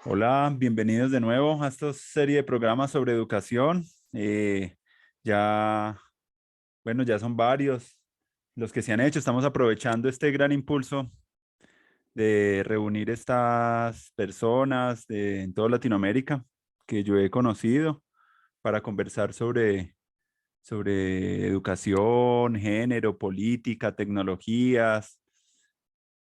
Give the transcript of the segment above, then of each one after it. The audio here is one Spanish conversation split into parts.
Hola, bienvenidos de nuevo a esta serie de programas sobre educación. Ya, bueno, ya son varios los que se han hecho. Estamos aprovechando este gran impulso de reunir estas personas en toda Latinoamérica que yo he conocido para conversar sobre educación, género, política, tecnologías,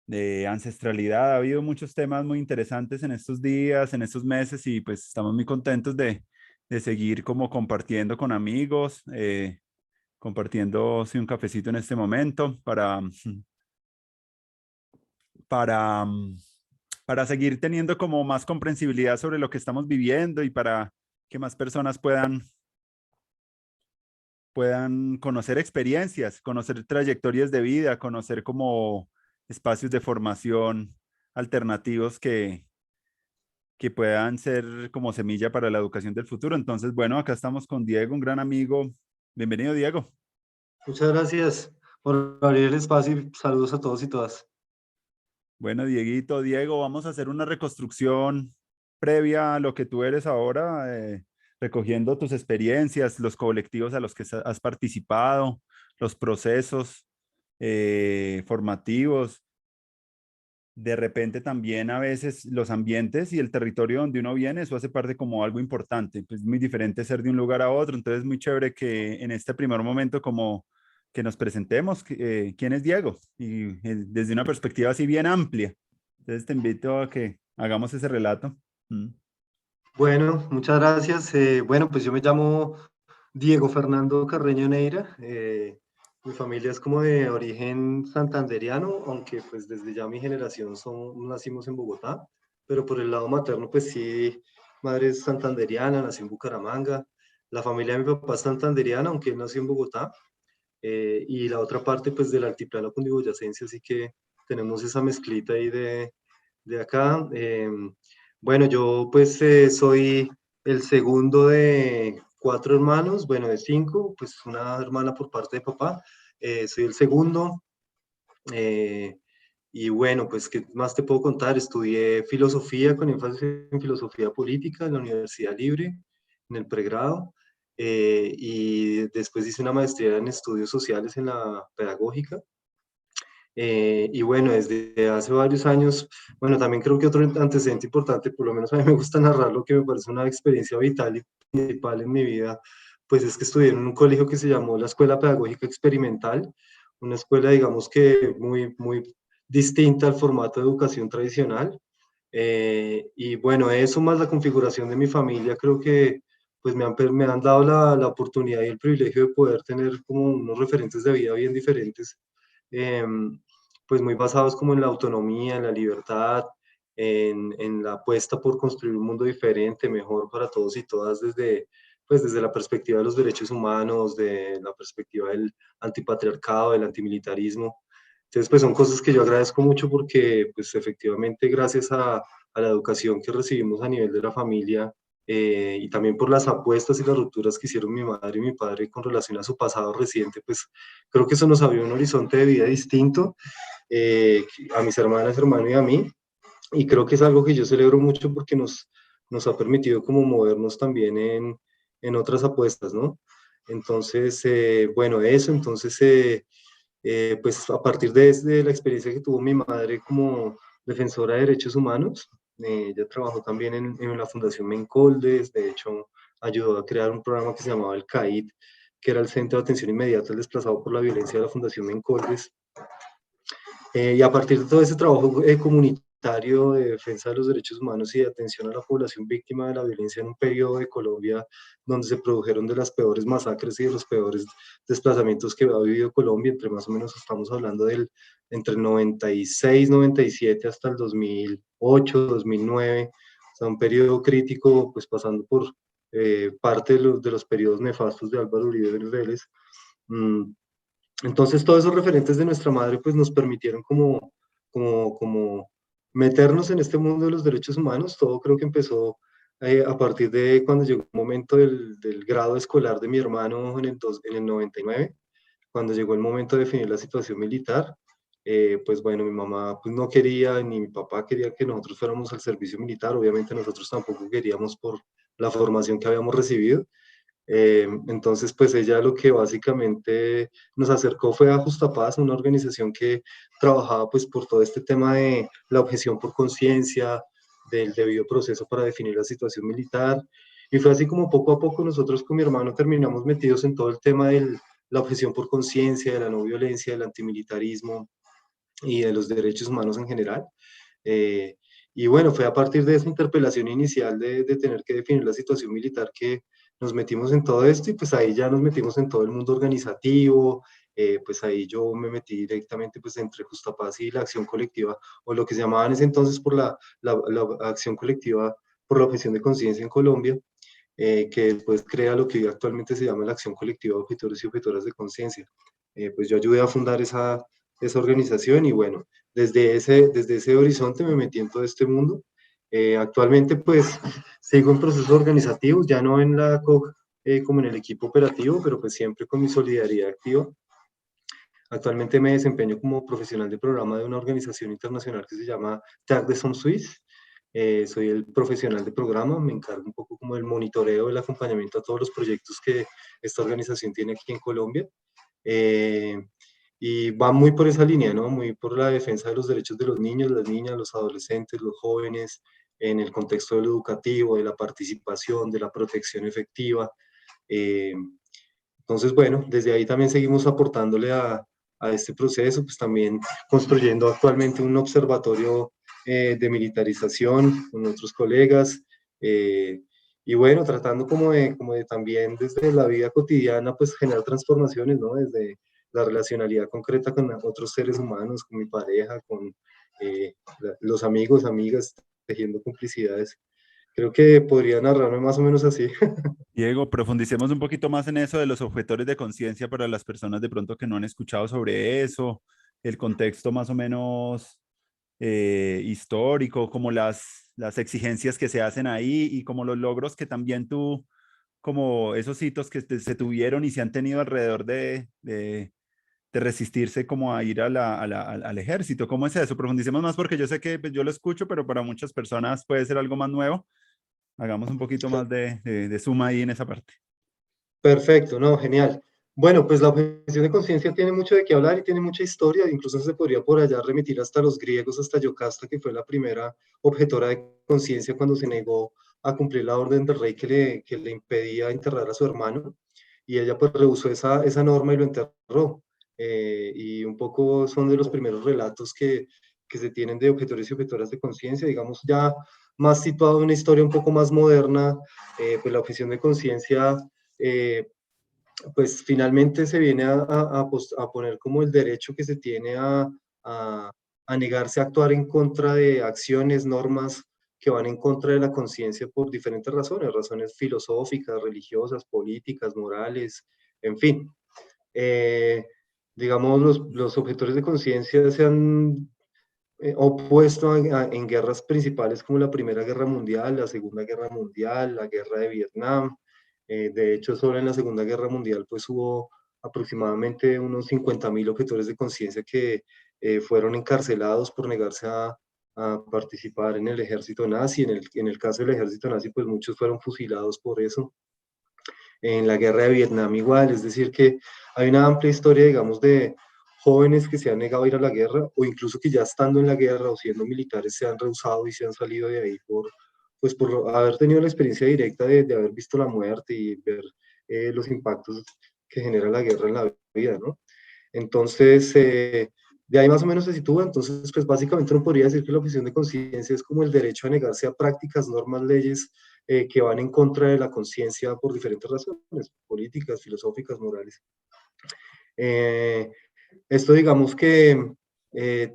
de ancestralidad. Ha habido muchos temas muy interesantes en estos días, en estos meses, y pues estamos muy contentos de seguir como compartiendo con amigos, compartiendo sí, un cafecito en este momento para, para seguir teniendo como más comprensibilidad sobre lo que estamos viviendo y para que más personas puedan conocer experiencias, conocer trayectorias de vida, conocer como espacios de formación alternativos que puedan ser como semilla para la educación del futuro. Entonces, bueno, acá estamos con Diego, un gran amigo. Bienvenido, Diego. Muchas gracias por abrir el espacio y saludos a todos y todas. Bueno, Dieguito, Diego, vamos a hacer una reconstrucción previa a lo que tú eres ahora, recogiendo tus experiencias, los colectivos a los que has participado, los procesos formativos. De repente también a veces los ambientes y el territorio donde uno viene, eso hace parte como algo importante. Pues es muy diferente ser de un lugar a otro, entonces es muy chévere que en este primer momento como que nos presentemos, quién es Diego y desde una perspectiva así bien amplia. Entonces te invito a que hagamos ese relato. Mm. Bueno, muchas gracias. Bueno, pues yo me llamo Diego Fernando Carreño Neira. Mi familia es como de origen santanderiano, aunque pues desde ya mi generación nacimos en Bogotá, pero por el lado materno pues sí, madre es santanderiana, nací en Bucaramanga. La familia de mi papá es santanderiana, aunque él nació en Bogotá. Y la otra parte pues del altiplano cundiboyacense, así que tenemos esa mezclita ahí de acá. Bueno, yo pues soy el segundo de cuatro hermanos, bueno, de cinco, pues una hermana por parte de papá. Soy el segundo. eh, y bueno, pues, ¿qué más te puedo contar? Estudié filosofía con énfasis en filosofía política en la Universidad Libre, en el pregrado. Y después hice una maestría en estudios sociales en la pedagógica. Y bueno, desde hace varios años, bueno, también creo que otro antecedente importante, por lo menos a mí me gusta narrar lo que me parece una experiencia vital y principal en mi vida, pues es que estudié en un colegio que se llamó la Escuela Pedagógica Experimental, una escuela, digamos que muy distinta al formato de educación tradicional. Y bueno, eso más la configuración de mi familia, creo que pues me han dado la oportunidad y el privilegio de poder tener como unos referentes de vida bien diferentes. em, pues muy basados como en la autonomía, en la libertad, en la apuesta por construir un mundo diferente, mejor para todos y todas pues desde la perspectiva de los derechos humanos, de la perspectiva del antipatriarcado, del antimilitarismo. Entonces, pues son cosas que yo agradezco mucho porque, pues efectivamente, gracias a la educación que recibimos a nivel de la familia, y también por las apuestas y las rupturas que hicieron mi madre y mi padre con relación a su pasado reciente, pues creo que eso nos abrió un horizonte de vida distinto, a mis hermanas, hermano y a mí, y creo que es algo que yo celebro mucho porque nos ha permitido como movernos también en otras apuestas, ¿no? Entonces, bueno, eso, entonces, pues a partir de la experiencia que tuvo mi madre como defensora de derechos humanos, ella trabajó también en la Fundación Mencoldes, de hecho ayudó a crear un programa que se llamaba el CAID, que era el Centro de Atención Inmediata al Desplazado por la Violencia de la Fundación Mencoldes. Y a partir de todo ese trabajo comunitario de defensa de los derechos humanos y de atención a la población víctima de la violencia en un periodo de Colombia donde se produjeron de las peores masacres y de los peores desplazamientos que ha vivido Colombia, entre más o menos estamos hablando entre el 96, 97 hasta el 2008, 2009, o sea, un periodo crítico, pues pasando por parte de los periodos nefastos de Álvaro Uribe Vélez. Mm, entonces, todos esos referentes de nuestra madre, pues nos permitieron como meternos en este mundo de los derechos humanos. Todo creo que empezó a partir de cuando llegó el momento del grado escolar de mi hermano en el 99, cuando llegó el momento de definir la situación militar. pues bueno, mi mamá pues no quería, ni mi papá quería que nosotros fuéramos al servicio militar, obviamente nosotros tampoco queríamos por la formación que habíamos recibido. Entonces, pues ella lo que básicamente nos acercó fue a Justapaz, una organización que trabajaba pues por todo este tema de la objeción por conciencia, del debido proceso para definir la situación militar. Y fue así como poco a poco nosotros con mi hermano terminamos metidos en todo el tema de la objeción por conciencia, de la no violencia, del antimilitarismo y de los derechos humanos en general. Eh, y bueno, fue a partir de esa interpelación inicial de tener que definir la situación militar que nos metimos en todo esto y pues ahí ya nos metimos en todo el mundo organizativo, pues ahí yo me metí directamente pues entre Justapaz y la acción colectiva, o lo que se llamaba en ese entonces por la acción colectiva por la objeción de conciencia en Colombia, que después crea lo que hoy actualmente se llama la acción colectiva de objetores y objetoras de conciencia. Pues yo ayudé a fundar esa organización y bueno, desde ese horizonte me metí en todo este mundo. Actualmente pues sigo en procesos organizativos, ya no en la COG como en el equipo operativo, pero pues siempre con mi solidaridad activa. Actualmente me desempeño como profesional de programa de una organización internacional que se llama TAC de Som Suisse. Soy el profesional de programa, me encargo un poco como del monitoreo, del acompañamiento a todos los proyectos que esta organización tiene aquí en Colombia. Eh, y va muy por esa línea, ¿no? Muy por la defensa de los derechos de los niños, las niñas, los adolescentes, los jóvenes, en el contexto de lo educativo, de la participación, de la protección efectiva. Eh, entonces, bueno, desde ahí también seguimos aportándole a este proceso, pues también construyendo actualmente un observatorio de militarización con otros colegas. Y bueno, tratando como de también desde la vida cotidiana, pues generar transformaciones, ¿no? Desde la relacionalidad concreta con otros seres humanos, con mi pareja, con los amigos, amigas, tejiendo complicidades. Creo que podría narrarme más o menos así. Diego, profundicemos un poquito más en eso de los objetores de conciencia para las personas de pronto que no han escuchado sobre eso, el contexto más o menos histórico, como las exigencias que se hacen ahí y como los logros que también tú, como esos hitos que se tuvieron y se han tenido alrededor de resistirse como a ir al ejército. ¿Cómo es eso? Profundicemos más porque yo sé que pues, yo lo escucho, pero para muchas personas puede ser algo más nuevo. Hagamos un poquito más de suma ahí en esa parte. Perfecto, no, genial. Bueno, pues la objeción de conciencia tiene mucho de qué hablar y tiene mucha historia, incluso se podría por allá remitir hasta los griegos, hasta Yocasta, que fue la primera objetora de conciencia cuando se negó a cumplir la orden del rey que le impedía enterrar a su hermano, y ella pues rehusó esa norma y lo enterró. Y un poco son de los primeros relatos que se tienen de objetores y objetoras de conciencia, digamos ya más situado en una historia un poco más moderna, pues la objeción de conciencia eh, pues finalmente se viene a poner como el derecho que se tiene a, a negarse a actuar en contra de acciones, normas que van en contra de la conciencia por diferentes razones, razones filosóficas, religiosas, políticas, morales, en fin. Eh, digamos, los objetores de conciencia se han opuesto en guerras principales como la Primera Guerra Mundial, la Segunda Guerra Mundial, la Guerra de Vietnam. De hecho, solo en la Segunda Guerra Mundial pues hubo aproximadamente unos 50.000 objetores de conciencia que fueron encarcelados por negarse a participar en el ejército nazi. En el caso del ejército nazi, pues muchos fueron fusilados por eso. En la guerra de Vietnam igual, es decir, que hay una amplia historia, digamos, de jóvenes que se han negado a ir a la guerra o incluso que ya estando en la guerra o siendo militares se han rehusado y se han salido de ahí pues por haber tenido la experiencia directa de haber visto la muerte y ver los impactos que genera la guerra en la vida, ¿no? Entonces, de ahí más o menos se sitúa. Entonces, pues básicamente uno podría decir que la objeción de conciencia es como el derecho a negarse a prácticas, normas, leyes que van en contra de la conciencia por diferentes razones, políticas, filosóficas, morales. Eh, esto digamos que, eh,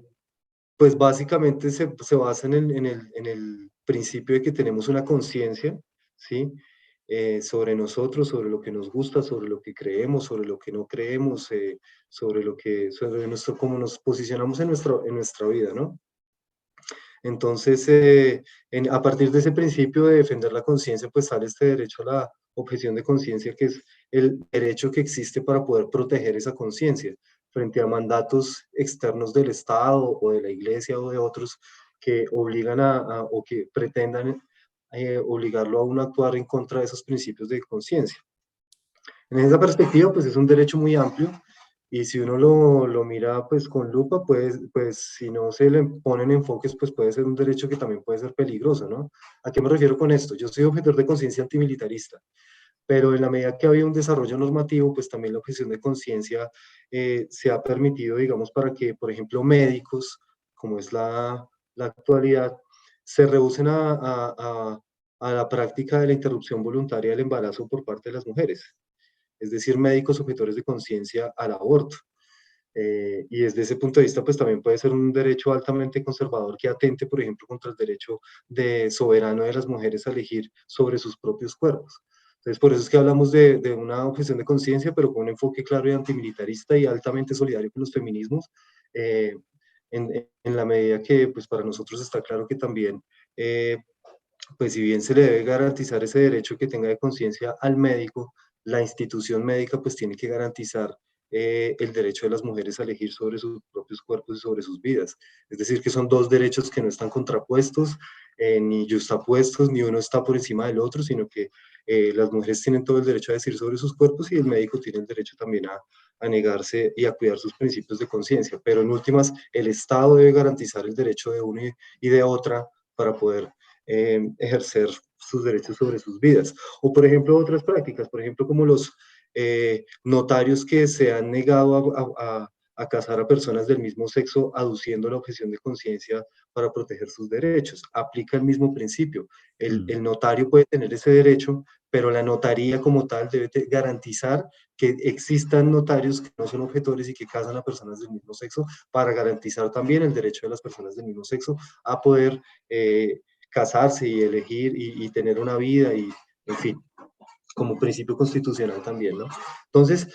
pues básicamente se basa en el principio de que tenemos una conciencia, ¿sí? Sobre nosotros, sobre lo que nos gusta, sobre lo que creemos, sobre lo que no creemos, sobre nuestro, cómo nos posicionamos en nuestra vida, ¿no? Entonces, a partir de ese principio de defender la conciencia, pues sale este derecho a la objeción de conciencia, que es el derecho que existe para poder proteger esa conciencia. frente a mandatos externos del Estado o de la Iglesia o de otros que obligan o que pretendan obligarlo a uno a actuar en contra de esos principios de conciencia. En esa perspectiva, pues es un derecho muy amplio y si uno lo mira pues con lupa, pues si no se le ponen enfoques, pues puede ser un derecho que también puede ser peligroso, ¿no? ¿A qué me refiero con esto? Yo soy objetor de conciencia antimilitarista, pero en la medida que había un desarrollo normativo, pues también la objeción de conciencia se ha permitido, digamos, para que, por ejemplo, médicos, como es la actualidad, se rehúsen a la práctica de la interrupción voluntaria del embarazo por parte de las mujeres, es decir, médicos objetores de conciencia al aborto. Y desde ese punto de vista, pues también puede ser un derecho altamente conservador que atente, por ejemplo, contra el derecho de soberano de las mujeres a elegir sobre sus propios cuerpos. Entonces, por eso es que hablamos de una objeción de conciencia, pero con un enfoque claro y antimilitarista y altamente solidario con los feminismos, eh, en la medida que, pues para nosotros está claro que también, pues si bien se le debe garantizar ese derecho que tenga de conciencia al médico, la institución médica pues tiene que garantizar el derecho de las mujeres a elegir sobre sus propios cuerpos y sobre sus vidas. Es decir, que son dos derechos que no están contrapuestos, ni justapuestos, ni uno está por encima del otro, sino que las mujeres tienen todo el derecho a decidir sobre sus cuerpos y el médico tiene el derecho también a negarse y a cuidar sus principios de conciencia. Pero en últimas, el Estado debe garantizar el derecho de uno y de otra para poder ejercer sus derechos sobre sus vidas. O, por ejemplo, otras prácticas, por ejemplo, como los notarios que se han negado a casar a personas del mismo sexo aduciendo la objeción de conciencia para proteger sus derechos. Aplica el mismo principio. Mm. El notario puede tener ese derecho, pero la notaría como tal debe garantizar que existan notarios que no son objetores y que casan a personas del mismo sexo para garantizar también el derecho de las personas del mismo sexo a poder casarse y elegir y tener una vida y, en fin, como principio constitucional también, ¿no? Entonces,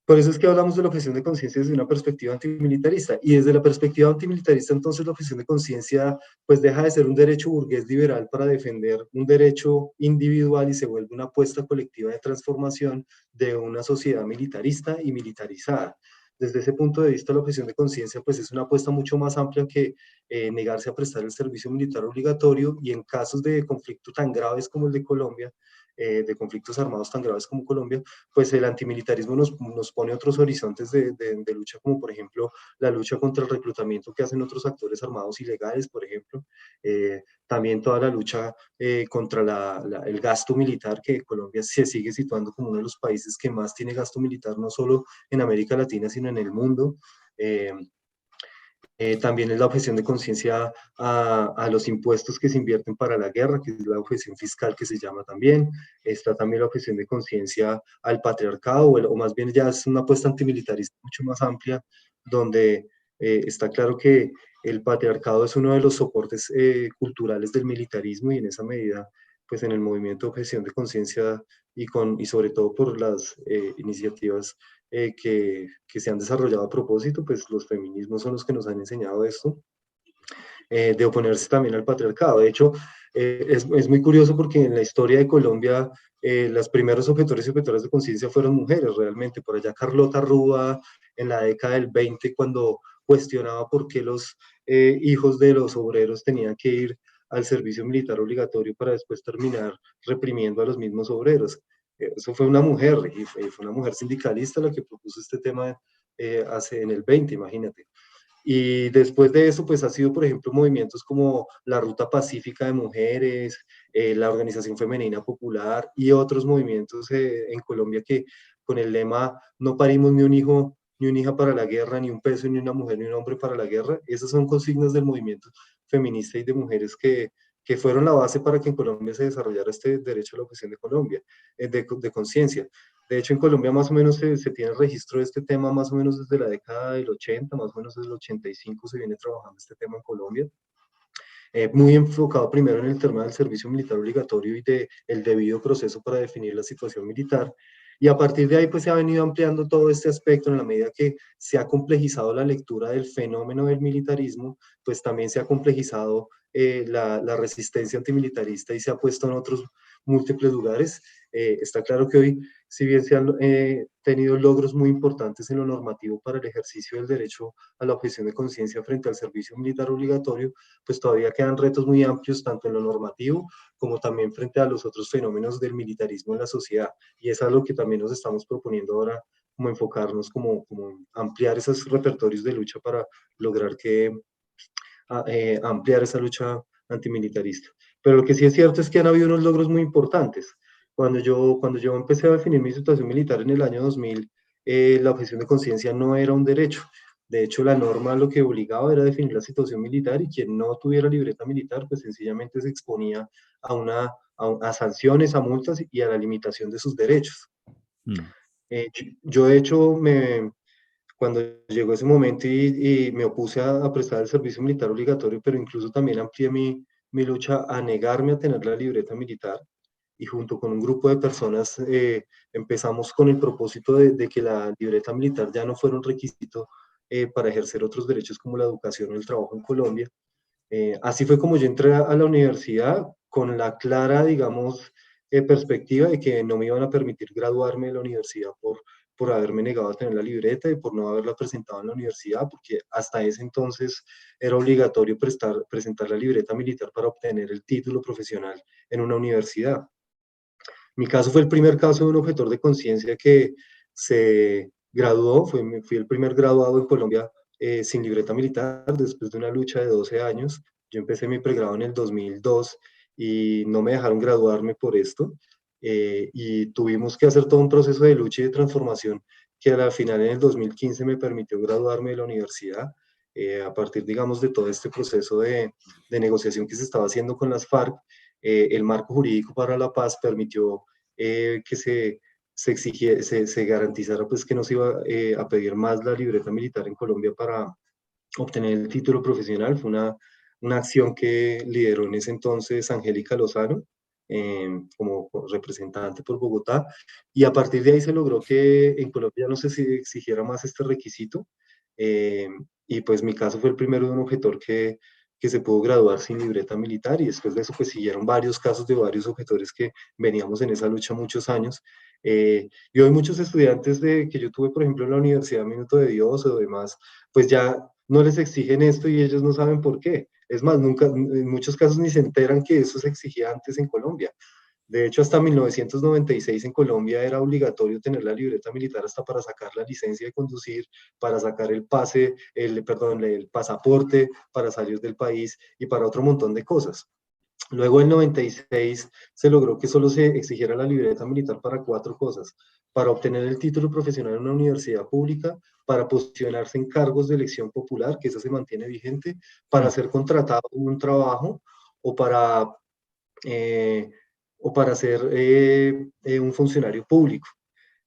por eso es que hablamos de la objeción de conciencia desde una perspectiva antimilitarista. Y desde la perspectiva antimilitarista, entonces, la objeción de conciencia, pues deja de ser un derecho burgués liberal para defender un derecho individual y se vuelve una apuesta colectiva de transformación de una sociedad militarista y militarizada. Desde ese punto de vista, la objeción de conciencia, pues es una apuesta mucho más amplia que negarse a prestar el servicio militar obligatorio y en casos de conflicto tan graves como el de Colombia, de conflictos armados tan graves como Colombia, pues el antimilitarismo nos pone otros horizontes de lucha, como por ejemplo la lucha contra el reclutamiento que hacen otros actores armados ilegales, por ejemplo, también toda la lucha contra el gasto militar, que Colombia se sigue situando como uno de los países que más tiene gasto militar, no solo en América Latina, sino en el mundo. Eh, también es la objeción de conciencia a los impuestos que se invierten para la guerra, que es la objeción fiscal que se llama también. Está también la objeción de conciencia al patriarcado, o más bien ya es una apuesta antimilitarista mucho más amplia, donde está claro que el patriarcado es uno de los soportes culturales del militarismo y en esa medida, pues en el movimiento de objeción de conciencia y sobre todo por las iniciativas que se han desarrollado a propósito, pues los feminismos son los que nos han enseñado esto, de oponerse también al patriarcado. De hecho, es muy curioso porque en la historia de Colombia, las primeros objetores y objetoras de conciencia fueron mujeres realmente. Por allá Carlota Rúa, en la década del 20, cuando cuestionaba por qué los hijos de los obreros tenían que ir al servicio militar obligatorio para después terminar reprimiendo a los mismos obreros. Eso fue una mujer, y fue una mujer sindicalista la que propuso este tema hace en el 20, imagínate. Y después de eso, pues ha sido, por ejemplo, movimientos como la Ruta Pacífica de Mujeres, la Organización Femenina Popular y otros movimientos en Colombia que con el lema no parimos ni un hijo ni una hija para la guerra, ni un peso, ni una mujer, ni un hombre para la guerra. Esas son consignas del movimiento feminista y de mujeres que fueron la base para que en Colombia se desarrollara este derecho a la objeción de Colombia, de conciencia. De hecho, en Colombia más o menos se tiene registro de este tema más o menos desde la década del 80, más o menos desde el 85 se viene trabajando este tema en Colombia. Muy enfocado primero en el tema del servicio militar obligatorio y del debido proceso para definir la situación militar. Y a partir de ahí pues se ha venido ampliando todo este aspecto en la medida que se ha complejizado la lectura del fenómeno del militarismo, pues también se ha complejizado la resistencia antimilitarista y se ha puesto en otros múltiples lugares. Está claro que hoy si bien se han tenido logros muy importantes en lo normativo para el ejercicio del derecho a la objeción de conciencia frente al servicio militar obligatorio, pues todavía quedan retos muy amplios tanto en lo normativo como también frente a los otros fenómenos del militarismo en la sociedad. Y es algo que también nos estamos proponiendo ahora, como enfocarnos, como ampliar esos repertorios de lucha para lograr que ampliar esa lucha antimilitarista. Pero lo que sí es cierto es que han habido unos logros muy importantes. Cuando yo empecé a definir mi situación militar en el año 2000, la objeción de conciencia no era un derecho. De hecho, la norma lo que obligaba era definir la situación militar y quien no tuviera libreta militar, pues sencillamente se exponía a sanciones, a multas y a la limitación de sus derechos. Mm. Yo, de hecho, cuando llegó ese momento y me opuse a prestar el servicio militar obligatorio, pero incluso también amplié mi lucha a negarme a tener la libreta militar y junto con un grupo de personas empezamos con el propósito de que la libreta militar ya no fuera un requisito para ejercer otros derechos como la educación o el trabajo en Colombia. Así fue como yo entré a la universidad con la clara, digamos, perspectiva de que no me iban a permitir graduarme de la universidad por haberme negado a tener la libreta y por no haberla presentado en la universidad, porque hasta ese entonces era obligatorio presentar la libreta militar para obtener el título profesional en una universidad. Mi caso fue el primer caso de un objetor de conciencia que se graduó, fui el primer graduado en Colombia sin libreta militar después de una lucha de 12 años. Yo empecé mi pregrado en el 2002 y no me dejaron graduarme por esto. Y tuvimos que hacer todo un proceso de lucha y de transformación que al final en el 2015 me permitió graduarme de la universidad. A partir, digamos, de todo este proceso de negociación que se estaba haciendo con las FARC, el marco jurídico para la paz permitió que se garantizara pues, que no se iba a pedir más la libreta militar en Colombia para obtener el título profesional. Fue una acción que lideró en ese entonces Angélica Lozano como representante por Bogotá, y a partir de ahí se logró que en Colombia no se exigiera más este requisito, eh, y pues mi caso fue el primero de un objetor que se pudo graduar sin libreta militar, y después de eso pues siguieron varios casos de varios objetores que veníamos en esa lucha muchos años. Y hoy muchos estudiantes que yo tuve, por ejemplo, en la Universidad Minuto de Dios o demás, pues ya no les exigen esto y ellos no saben por qué. Es más, nunca, en muchos casos ni se enteran que eso se exigía antes en Colombia. De hecho, hasta 1996 en Colombia era obligatorio tener la libreta militar hasta para sacar la licencia de conducir, para sacar perdón, el pasaporte, para salir del país y para otro montón de cosas. Luego en 96 se logró que solo se exigiera la libreta militar para cuatro cosas: para obtener el título profesional en una universidad pública, para posicionarse en cargos de elección popular, que eso se mantiene vigente, para Mm. ser contratado en un trabajo o eh, para ser un funcionario público.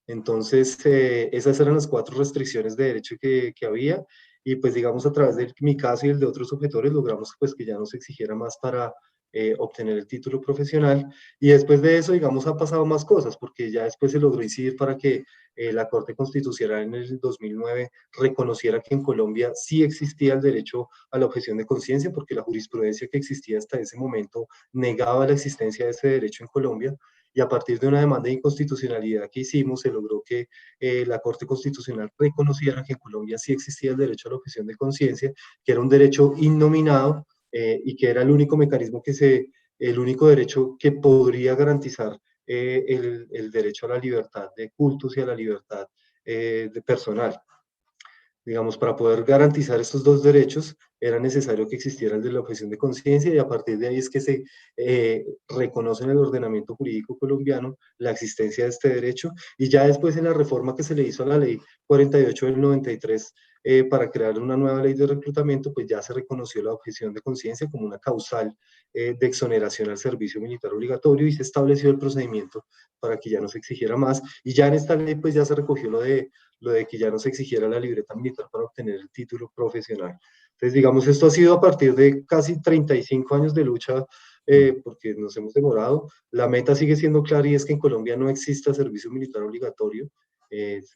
Entonces, esas eran las cuatro restricciones de derecho que había, y pues digamos a través de mi caso y el de otros objetores logramos pues que ya no se exigiera más para obtener el título profesional. Y después de eso, digamos, ha pasado más cosas, porque ya después se logró incidir para que la Corte Constitucional en el 2009 reconociera que en Colombia sí existía el derecho a la objeción de conciencia, porque la jurisprudencia que existía hasta ese momento negaba la existencia de ese derecho en Colombia. Y a partir de una demanda de inconstitucionalidad que hicimos, se logró que la Corte Constitucional reconociera que en Colombia sí existía el derecho a la objeción de conciencia, que era un derecho innominado y que era el único mecanismo el único derecho que podría garantizar el derecho a la libertad de cultos y a la libertad de personal. Digamos, para poder garantizar estos dos derechos era necesario que existiera el de la objeción de conciencia, y a partir de ahí es que se reconoce en el ordenamiento jurídico colombiano la existencia de este derecho, y ya después en la reforma que se le hizo a la ley 48 del 93 para crear una nueva ley de reclutamiento, pues ya se reconoció la objeción de conciencia como una causal de exoneración al servicio militar obligatorio, y se estableció el procedimiento para que ya no se exigiera más, y ya en esta ley pues ya se recogió lo de que ya no se exigiera la libreta militar para obtener el título profesional. Entonces, digamos, esto ha sido a partir de casi 35 años de lucha, Mm. porque nos hemos demorado. La meta sigue siendo clara, y es que en Colombia no exista servicio militar obligatorio.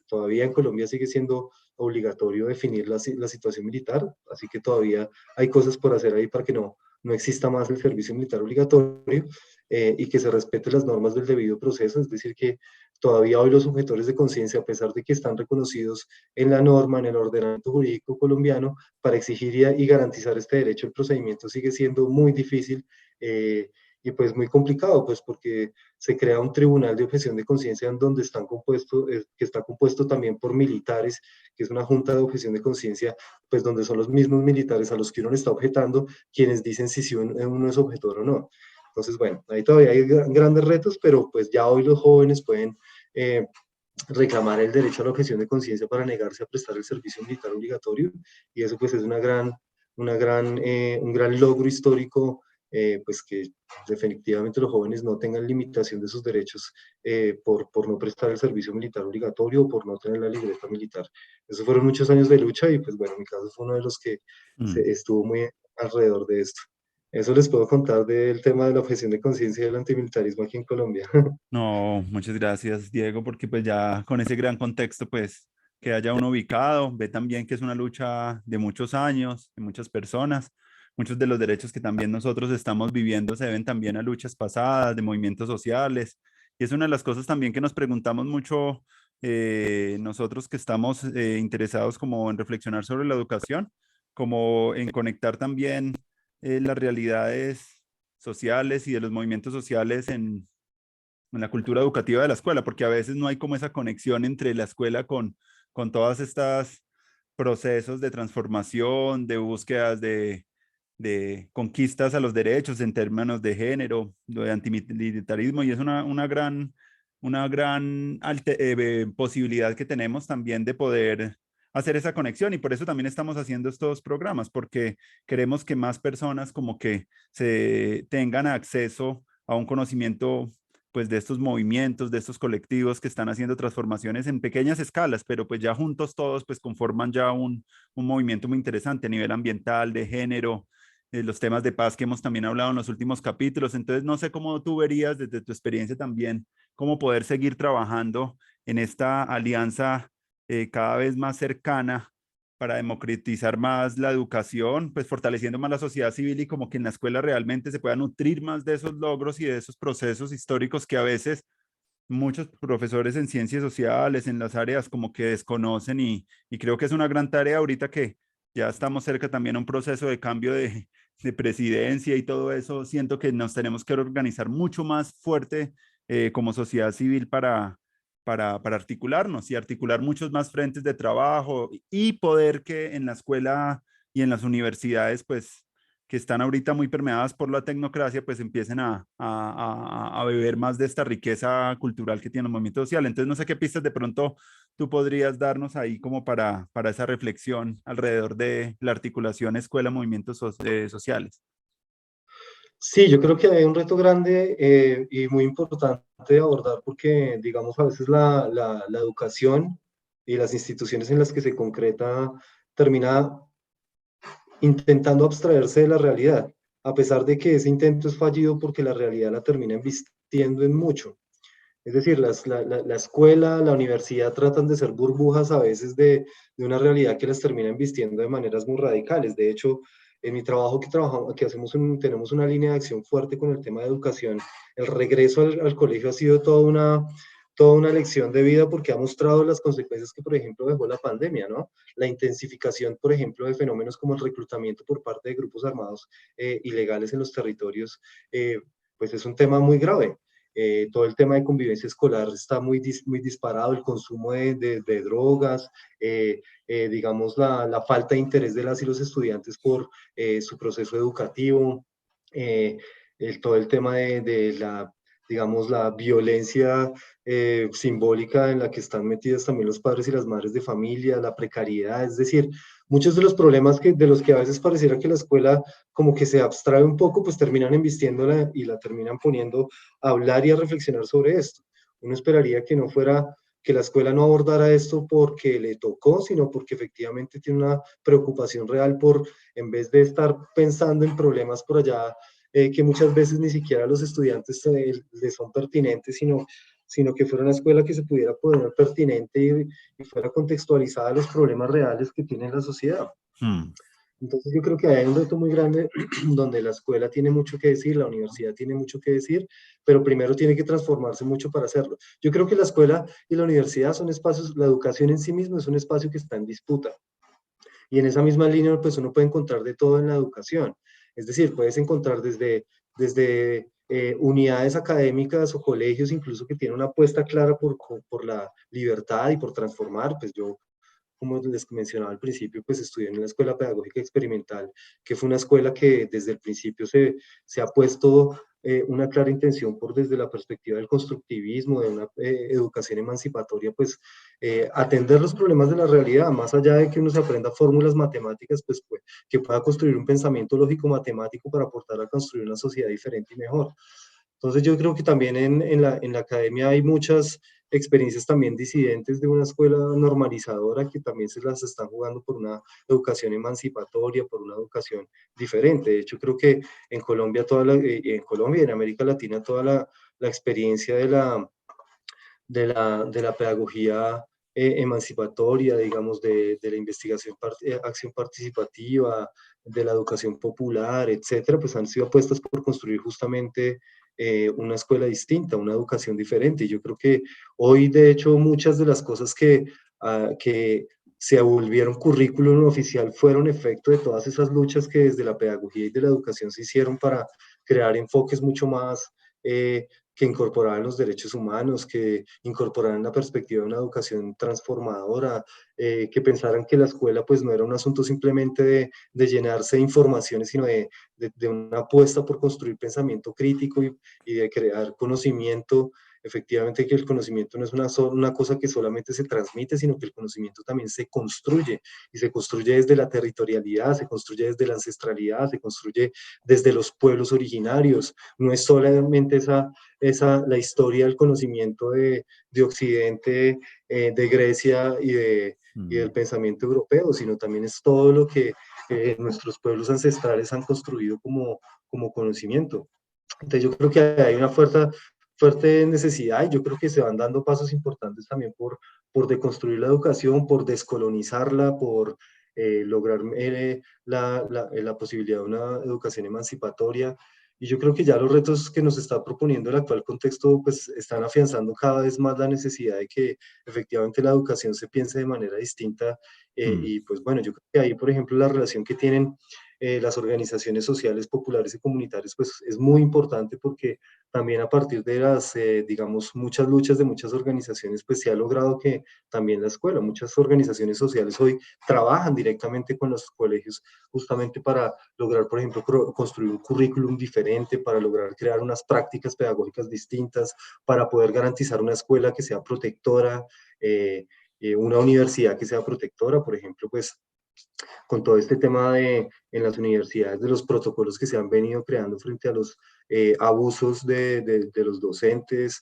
Todavía en Colombia sigue siendo obligatorio definir la situación militar, así que todavía hay cosas por hacer ahí para que no no exista más el servicio militar obligatorio y que se respete las normas del debido proceso, es decir, que todavía hoy los objetores de conciencia, a pesar de que están reconocidos en la norma, en el ordenamiento jurídico colombiano, para exigir y garantizar este derecho, el procedimiento sigue siendo muy difícil y pues muy complicado, pues porque se crea un tribunal de objeción de conciencia en donde están compuestos, que está compuesto también por militares, que es una junta de objeción de conciencia, pues donde son los mismos militares a los que uno le está objetando quienes dicen si uno es objetor o no. Entonces, bueno, ahí todavía hay grandes retos, pero pues ya hoy los jóvenes pueden reclamar el derecho a la objeción de conciencia para negarse a prestar el servicio militar obligatorio y eso pues es un gran logro histórico, pues que definitivamente los jóvenes no tengan limitación de sus derechos por no prestar el servicio militar obligatorio o por no tener la libreta militar. Esos fueron muchos años de lucha y pues bueno, mi caso fue uno de los que Mm. estuvo muy alrededor de esto. Eso les puedo contar del tema de la objeción de conciencia y del antimilitarismo aquí en Colombia. No, muchas gracias, Diego, porque pues ya con ese gran contexto, pues que haya uno ubicado, ve también que es una lucha de muchos años, de muchas personas, muchos de los derechos que también nosotros estamos viviendo se deben también a luchas pasadas, de movimientos sociales, y es una de las cosas también que nos preguntamos mucho nosotros que estamos interesados como en reflexionar sobre la educación, como en conectar también las realidades sociales y de los movimientos sociales en la cultura educativa de la escuela, porque a veces no hay como esa conexión entre la escuela con todas estas procesos de transformación, de búsquedas de conquistas a los derechos en términos de género, de antimilitarismo, y es una gran posibilidad que tenemos también de poder hacer esa conexión y por eso también estamos haciendo estos programas, porque queremos que más personas como que se tengan acceso a un conocimiento pues de estos movimientos, de estos colectivos que están haciendo transformaciones en pequeñas escalas, pero pues ya juntos todos pues conforman ya un movimiento muy interesante a nivel ambiental, de género, los temas de paz que hemos también hablado en los últimos capítulos. Entonces, no sé cómo tú verías desde tu experiencia también, cómo poder seguir trabajando en esta alianza cada vez más cercana para democratizar más la educación, pues fortaleciendo más la sociedad civil y como que en la escuela realmente se pueda nutrir más de esos logros y de esos procesos históricos que a veces muchos profesores en ciencias sociales, en las áreas como que desconocen y creo que es una gran tarea ahorita que ya estamos cerca también a un proceso de cambio de presidencia y todo eso. Siento que nos tenemos que organizar mucho más fuerte como sociedad civil para articularnos y articular muchos más frentes de trabajo y poder que en la escuela y en las universidades, pues que están ahorita muy permeadas por la tecnocracia, pues empiecen a beber más de esta riqueza cultural que tiene el movimiento social. Entonces, no sé qué pistas de pronto tú podrías darnos ahí como para esa reflexión alrededor de la articulación escuela-movimientos sociales. Sí, yo creo que hay un reto grande y muy importante de abordar porque, digamos, a veces la educación y las instituciones en las que se concreta termina intentando abstraerse de la realidad, a pesar de que ese intento es fallido porque la realidad la termina invirtiendo en mucho. Es decir, la escuela, la universidad tratan de ser burbujas a veces de una realidad que las termina invistiendo de maneras muy radicales. De hecho, en mi trabajo que hacemos tenemos una línea de acción fuerte con el tema de educación. El regreso al colegio ha sido toda una lección de vida porque ha mostrado las consecuencias que, por ejemplo, dejó la pandemia, ¿no? La intensificación, por ejemplo, de fenómenos como el reclutamiento por parte de grupos armados ilegales en los territorios, pues es un tema muy grave. Todo el tema de convivencia escolar está muy disparado, el consumo de drogas, digamos, la falta de interés de las y los estudiantes por su proceso educativo, eh, todo el tema de la, digamos, la violencia simbólica en la que están metidas también los padres y las madres de familia, la precariedad, es decir, muchos de los problemas de los que a veces pareciera que la escuela como que se abstrae un poco, pues terminan embistiéndola y la terminan poniendo a hablar y a reflexionar sobre esto. Uno esperaría que no fuera, que la escuela no abordara esto porque le tocó, sino porque efectivamente tiene una preocupación real por, en vez de estar pensando en problemas por allá, que muchas veces ni siquiera a los estudiantes les son pertinentes, sino que fuera una escuela que se pudiera poner pertinente y fuera contextualizada a los problemas reales que tiene la sociedad. Hmm. Entonces yo creo que hay un reto muy grande donde la escuela tiene mucho que decir, la universidad tiene mucho que decir, pero primero tiene que transformarse mucho para hacerlo. Yo creo que la escuela y la universidad son espacios, la educación en sí misma es un espacio que está en disputa. Y en esa misma línea, pues uno puede encontrar de todo en la educación. Es decir, puedes encontrar desde unidades académicas o colegios incluso que tienen una apuesta clara por la libertad y por transformar. Pues yo, como les mencionaba al principio, pues estudié en la Escuela Pedagógica Experimental, que fue una escuela que desde el principio se ha puesto una clara intención por desde la perspectiva del constructivismo, de una educación emancipatoria, pues atender los problemas de la realidad, más allá de que uno se aprenda fórmulas matemáticas, pues que pueda construir un pensamiento lógico matemático para aportar a construir una sociedad diferente y mejor. Entonces yo creo que también en la academia hay muchas experiencias también disidentes de una escuela normalizadora que también se las están jugando por una educación emancipatoria, por una educación diferente. De hecho, creo que en Colombia, en Colombia y en América Latina, toda la experiencia de la pedagogía emancipatoria, digamos, de la investigación, acción participativa, de la educación popular, etcétera, pues han sido apuestas por construir justamente una escuela distinta, una educación diferente. Y yo creo que hoy, de hecho, muchas de las cosas que se volvieron currículum oficial fueron efecto de todas esas luchas que desde la pedagogía y de la educación se hicieron para crear enfoques mucho más que incorporaran los derechos humanos, que incorporaran la perspectiva de una educación transformadora, que pensaran que la escuela pues no era un asunto simplemente de llenarse de informaciones, sino de una apuesta por construir pensamiento crítico y de crear conocimiento. Efectivamente que el conocimiento no es una cosa que solamente se transmite, sino que el conocimiento también se construye, y se construye desde la territorialidad, se construye desde la ancestralidad, se construye desde los pueblos originarios. No es solamente la historia del conocimiento de Occidente, de Grecia y del Mm. pensamiento europeo, sino también es todo lo que nuestros pueblos ancestrales han construido como conocimiento. Entonces yo creo que hay una fuerte necesidad y yo creo que se van dando pasos importantes también por deconstruir la educación, por descolonizarla, por lograr la posibilidad de una educación emancipatoria. Y yo creo que ya los retos que nos está proponiendo el actual contexto pues están afianzando cada vez más la necesidad de que efectivamente la educación se piense de manera distinta. Mm. Y pues bueno, yo creo que ahí, por ejemplo, la relación que tienen las organizaciones sociales, populares y comunitarias, pues es muy importante porque también a partir de digamos, muchas luchas de muchas organizaciones, pues se ha logrado que también la escuela, muchas organizaciones sociales hoy trabajan directamente con los colegios justamente para lograr, por ejemplo, construir un currículum diferente, para lograr crear unas prácticas pedagógicas distintas, para poder garantizar una escuela que sea protectora, una universidad que sea protectora, por ejemplo, pues con todo este tema en las universidades, de los protocolos que se han venido creando frente a los abusos de los docentes,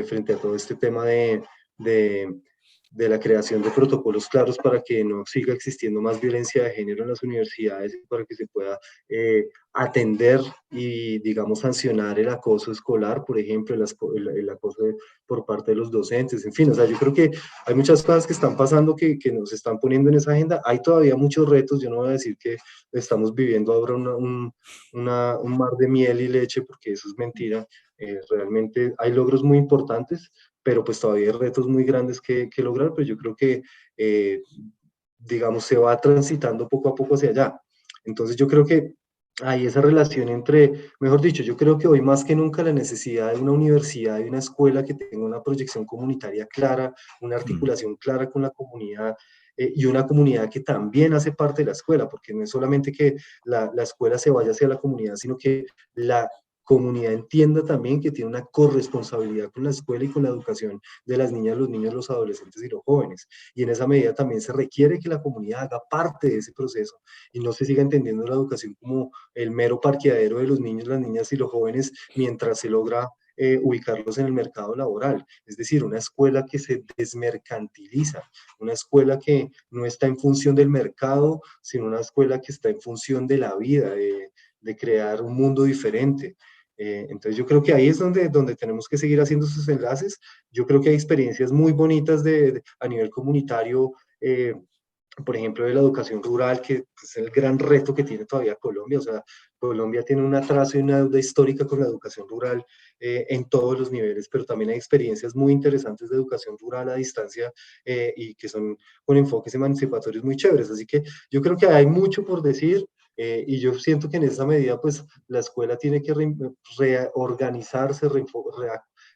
frente a todo este tema de, de la creación de protocolos claros para que no siga existiendo más violencia de género en las universidades y para que se pueda atender y, digamos, sancionar el acoso escolar, por ejemplo, el acoso por parte de los docentes, en fin, o sea, yo creo que hay muchas cosas que están pasando que nos están poniendo en esa agenda. Hay todavía muchos retos. Yo no voy a decir que estamos viviendo ahora un mar de miel y leche, porque eso es mentira. Realmente hay logros muy importantes, pero pues todavía hay retos muy grandes que lograr, pero yo creo que, eh, digamos, se va transitando poco a poco hacia allá. Entonces yo creo que hay esa relación entre, mejor dicho, yo creo que hoy más que nunca la necesidad de una universidad y una escuela que tenga una proyección comunitaria clara, una Mm. articulación clara con la comunidad y una comunidad que también hace parte de la escuela, porque no es solamente que la escuela se vaya hacia la comunidad, sino que la comunidad entienda también que tiene una corresponsabilidad con la escuela y con la educación de las niñas, los niños, los adolescentes y los jóvenes. Y en esa medida también se requiere que la comunidad haga parte de ese proceso y no se siga entendiendo la educación como el mero parqueadero de los niños, las niñas y los jóvenes mientras se logra ubicarlos en el mercado laboral. Es decir, una escuela que se desmercantiliza, una escuela que no está en función del mercado, sino una escuela que está en función de la vida, de crear un mundo diferente. Entonces yo creo que ahí es donde tenemos que seguir haciendo esos enlaces. Yo creo que hay experiencias muy bonitas a nivel comunitario. por ejemplo, de la educación rural, que es el gran reto que tiene todavía Colombia. O sea, Colombia tiene un atraso y una deuda histórica con la educación rural en todos los niveles, pero también hay experiencias muy interesantes de educación rural a distancia y que son con enfoques emancipatorios muy chéveres. Así que yo creo que hay mucho por decir. Y yo siento que en esa medida, pues, la escuela tiene que reorganizarse,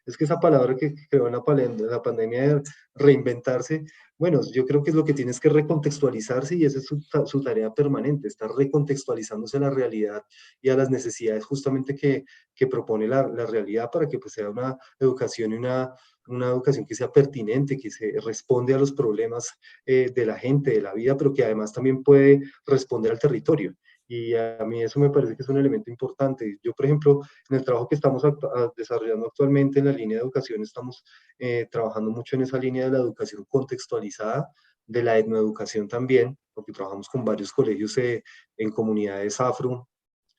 es que esa palabra que creó en la pandemia de reinventarse, bueno, yo creo que es lo que tienes que recontextualizarse y esa es su tarea permanente, estar recontextualizándose a la realidad y a las necesidades justamente que propone la realidad para que pues, sea una educación y una educación que sea pertinente, que se responde a los problemas de la gente, de la vida, pero que además también puede responder al territorio. Y a mí eso me parece que es un elemento importante. Yo, por ejemplo, en el trabajo que estamos desarrollando actualmente en la línea de educación, estamos trabajando mucho en esa línea de la educación contextualizada, de la etnoeducación también, porque trabajamos con varios colegios en comunidades afro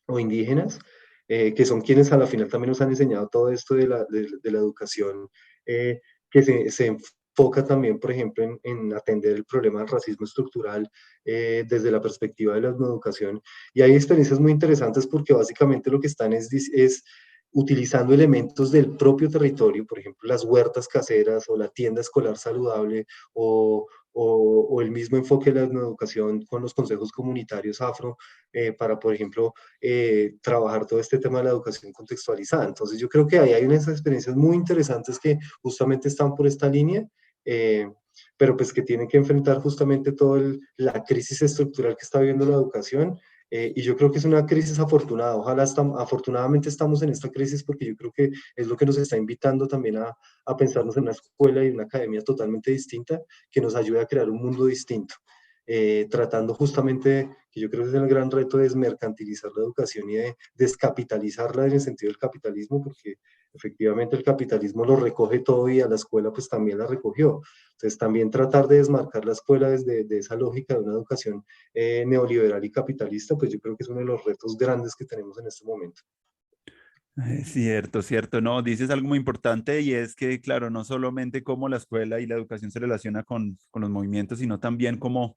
o indígenas, que son quienes a la final también nos han enseñado todo esto de la educación, que se enfoca también, por ejemplo, en atender el problema del racismo estructural desde la perspectiva de la etnoeducación. Y hay experiencias muy interesantes porque básicamente lo que están es utilizando elementos del propio territorio, por ejemplo, las huertas caseras o la tienda escolar saludable o el mismo enfoque de la educación con los consejos comunitarios afro para, por ejemplo, trabajar todo este tema de la educación contextualizada. Entonces, yo creo que ahí hay unas experiencias muy interesantes que justamente están por esta línea. Pero pues que tienen que enfrentar justamente toda la crisis estructural que está viviendo la educación y yo creo que es una crisis afortunada. Ojalá afortunadamente estamos en esta crisis porque yo creo que es lo que nos está invitando también a pensarnos en una escuela y una academia totalmente distinta que nos ayude a crear un mundo distinto. Tratando justamente, que yo creo que es el gran reto, de desmercantilizar la educación y de descapitalizarla en el sentido del capitalismo, porque efectivamente el capitalismo lo recoge todo y a la escuela pues también la recogió. Entonces también tratar de desmarcar la escuela desde de esa lógica de una educación neoliberal y capitalista, pues yo creo que es uno de los retos grandes que tenemos en este momento. Cierto, cierto, no, dices algo muy importante y es que, claro, no solamente cómo la escuela y la educación se relaciona con los movimientos, sino también como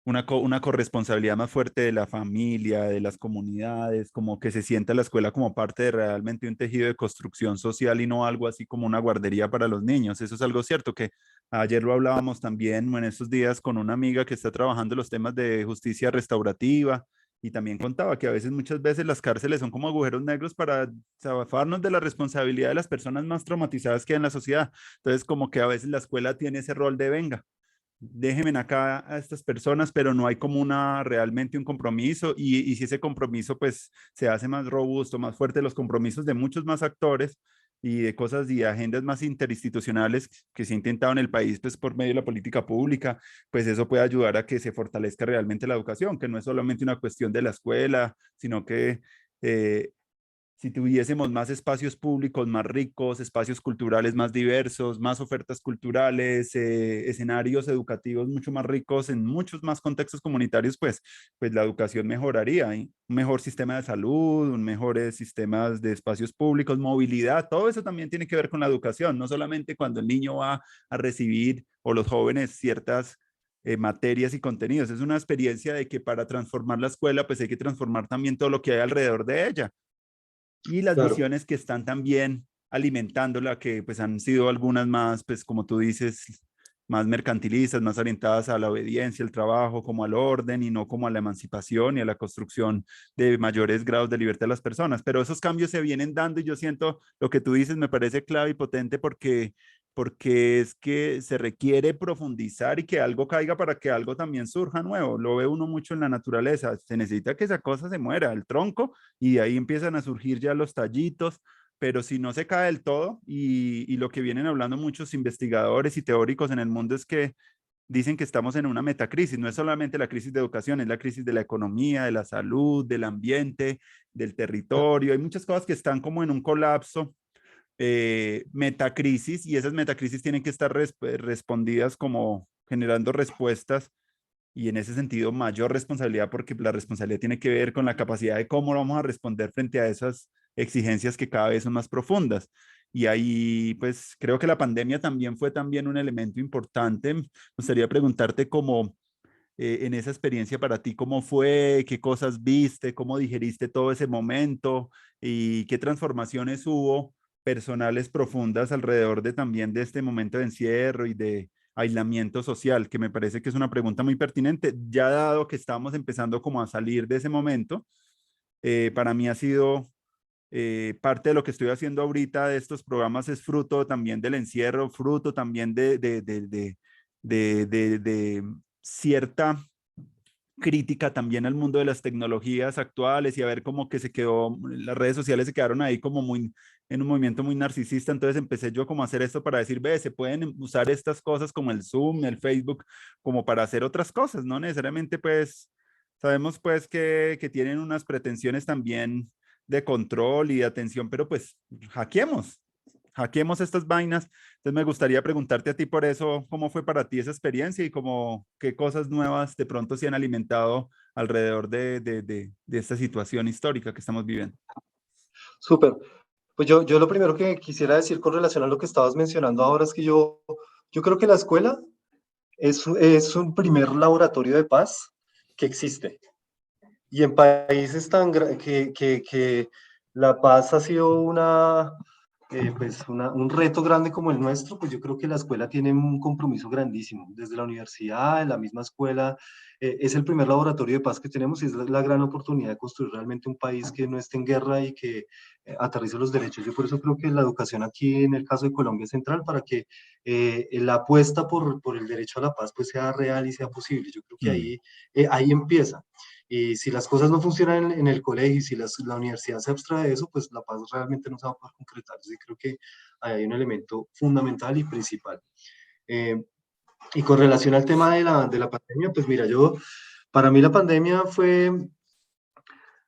una corresponsabilidad más fuerte de la familia, de las comunidades, como que se sienta la escuela como parte de realmente un tejido de construcción social y no algo así como una guardería para los niños. Eso es algo cierto que ayer lo hablábamos también en estos días con una amiga que está trabajando los temas de justicia restaurativa y también contaba que a veces, muchas veces las cárceles son como agujeros negros para zafarnos de la responsabilidad de las personas más traumatizadas que hay en la sociedad. Entonces, como que a veces la escuela tiene ese rol de venga, déjenme acá a estas personas, pero no hay como una realmente un compromiso y si ese compromiso pues se hace más robusto, más fuerte, los compromisos de muchos más actores y de cosas y agendas más interinstitucionales que se ha intentado en el país pues por medio de la política pública, pues eso puede ayudar a que se fortalezca realmente la educación, que no es solamente una cuestión de la escuela, sino que eh, si tuviésemos más espacios públicos más ricos, espacios culturales más diversos, más ofertas culturales, escenarios educativos mucho más ricos en muchos más contextos comunitarios, pues la educación mejoraría. ¿Eh? Un mejor sistema de salud, un mejores sistemas de espacios públicos, movilidad, todo eso también tiene que ver con la educación, no solamente cuando el niño va a recibir o los jóvenes ciertas materias y contenidos. Es una experiencia de que para transformar la escuela, pues hay que transformar también todo lo que hay alrededor de ella y las Claro, visiones que están también alimentándola, que pues han sido algunas más, pues como tú dices, más mercantilistas, más orientadas a la obediencia, al trabajo, como al orden y no como a la emancipación y a la construcción de mayores grados de libertad de las personas. Pero esos cambios se vienen dando y yo siento lo que tú dices me parece clave y potente porque es que se requiere profundizar y que algo caiga para que algo también surja nuevo. Lo ve uno mucho en la naturaleza. Se necesita que esa cosa se muera, el tronco, y de ahí empiezan a surgir ya los tallitos, pero si no se cae del todo, y lo que vienen hablando muchos investigadores y teóricos en el mundo es que dicen que estamos en una metacrisis, no es solamente la crisis de educación, es la crisis de la economía, de la salud, del ambiente, del territorio, hay muchas cosas que están como en un colapso metacrisis y esas metacrisis tienen que estar respondidas como generando respuestas y en ese sentido mayor responsabilidad porque la responsabilidad tiene que ver con la capacidad de cómo vamos a responder frente a esas exigencias que cada vez son más profundas. Y ahí, pues, creo que la pandemia también fue también un elemento importante. Me gustaría preguntarte cómo, en esa experiencia para ti, ¿cómo fue? ¿Qué cosas viste? ¿Cómo digeriste todo ese momento? ¿Y qué transformaciones hubo personales profundas alrededor de también de este momento de encierro y de aislamiento social? Que me parece que es una pregunta muy pertinente, ya dado que estamos empezando como a salir de ese momento. Para mí ha sido parte de lo que estoy haciendo ahorita de estos programas es fruto también del encierro, fruto también de cierta crítica también al mundo de las tecnologías actuales y a ver cómo que se quedó, las redes sociales se quedaron ahí como muy, en un movimiento muy narcisista, entonces empecé yo como a hacer esto para decir, ve, se pueden usar estas cosas como el Zoom, el Facebook, como para hacer otras cosas, no necesariamente pues, sabemos pues que tienen unas pretensiones también de control y de atención, pero pues hackeemos, hackeemos estas vainas. Entonces me gustaría preguntarte a ti por eso, ¿cómo fue para ti esa experiencia y cómo, qué cosas nuevas de pronto se han alimentado alrededor de esta situación histórica que estamos viviendo? Súper. Pues yo lo primero que quisiera decir con relación a lo que estabas mencionando ahora es que yo creo que la escuela es un primer laboratorio de paz que existe. Y en países que la paz ha sido un reto grande como el nuestro, pues yo creo que la escuela tiene un compromiso grandísimo. Desde la universidad, en la misma escuela, es el primer laboratorio de paz que tenemos y es la gran oportunidad de construir realmente un país que no esté en guerra y que aterrice los derechos. Yo por eso creo que la educación aquí, en el caso de Colombia, es central para que la apuesta por el derecho a la paz pues sea real y sea posible. Yo creo que Mm, ahí empieza. Y si las cosas no funcionan en el colegio y si la universidad se abstrae de eso, pues la paz realmente no se va a poder concretar. Yo creo que ahí hay un elemento fundamental y principal. Eh, y con relación al tema de la pandemia, pues mira, para mí la pandemia fue,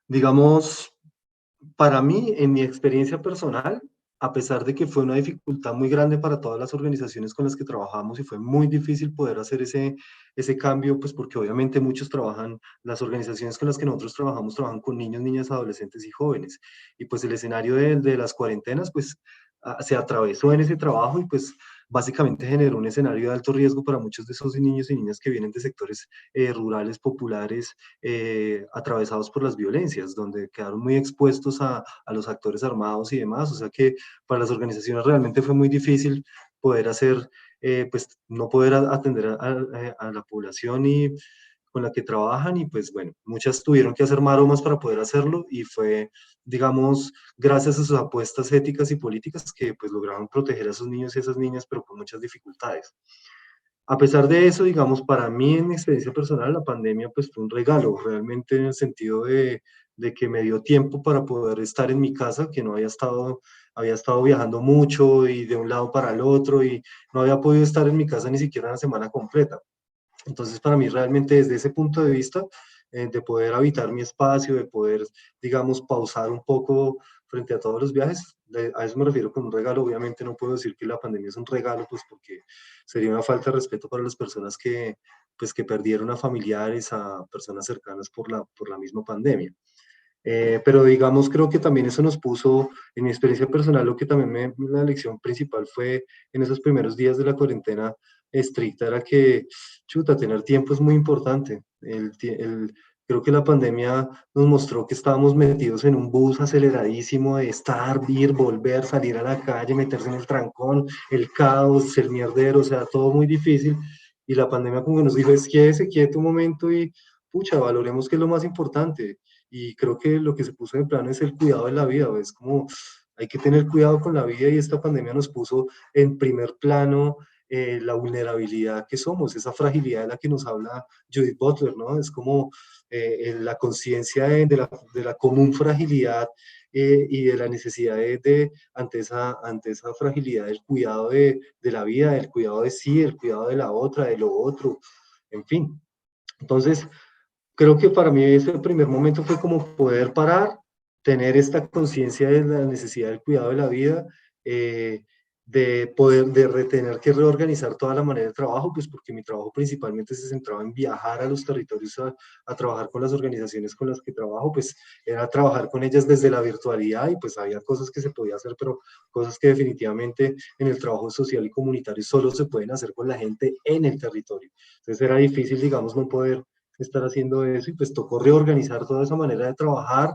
digamos, para mí, en mi experiencia personal, a pesar de que fue una dificultad muy grande para todas las organizaciones con las que trabajamos y fue muy difícil poder hacer ese cambio, pues porque obviamente muchos trabajan, las organizaciones con las que nosotros trabajamos trabajan con niños, niñas, adolescentes y jóvenes. Y pues el escenario de las cuarentenas, pues se atravesó en ese trabajo y pues básicamente generó un escenario de alto riesgo para muchos de esos niños y niñas que vienen de sectores rurales, populares, atravesados por las violencias, donde quedaron muy expuestos a los actores armados y demás. O sea que para las organizaciones realmente fue muy difícil poder hacer, pues no poder atender a la población y con la que trabajan y pues bueno, muchas tuvieron que hacer maromas para poder hacerlo y fue, digamos, gracias a sus apuestas éticas y políticas que pues lograron proteger a esos niños y a esas niñas, pero con muchas dificultades. A pesar de eso, digamos, para mí en mi experiencia personal, la pandemia pues fue un regalo, realmente en el sentido de que me dio tiempo para poder estar en mi casa, que no había estado viajando mucho y de un lado para el otro y no había podido estar en mi casa ni siquiera una semana completa. Entonces, para mí realmente desde ese punto de vista, de poder habitar mi espacio, de poder, digamos, pausar un poco frente a todos los viajes, a eso me refiero con un regalo. Obviamente no puedo decir que la pandemia es un regalo, pues porque sería una falta de respeto para las personas pues, que perdieron a familiares, a personas cercanas por la misma pandemia. Pero digamos, creo que también eso nos puso, en mi experiencia personal, lo que también la lección principal fue en esos primeros días de la cuarentena estricta, era que, chuta, tener tiempo es muy importante. Creo que la pandemia nos mostró que estábamos metidos en un bus aceleradísimo de estar, ir, volver, salir a la calle, meterse en el trancón, el caos, el mierdero, o sea, todo muy difícil. Y la pandemia como que nos dijo, es quédese quieto un momento y, pucha, valoremos que es lo más importante y creo que lo que se puso de plano es el cuidado de la vida, es como hay que tener cuidado con la vida y esta pandemia nos puso en primer plano la vulnerabilidad que somos, esa fragilidad de la que nos habla Judith Butler, ¿no? Es como la conciencia de la común fragilidad y de la necesidad ante esa fragilidad del cuidado de la vida, del cuidado de sí, del cuidado de la otra, de lo otro, en fin. Entonces, creo que para mí ese primer momento fue como poder parar, tener esta conciencia de la necesidad del cuidado de la vida, de poder, de tener que reorganizar toda la manera de trabajo, pues porque mi trabajo principalmente se centraba en viajar a los territorios a trabajar con las organizaciones con las que trabajo, pues era trabajar con ellas desde la virtualidad y pues había cosas que se podía hacer, pero cosas que definitivamente en el trabajo social y comunitario solo se pueden hacer con la gente en el territorio. Entonces era difícil, digamos, no poder estar haciendo eso y pues tocó reorganizar toda esa manera de trabajar.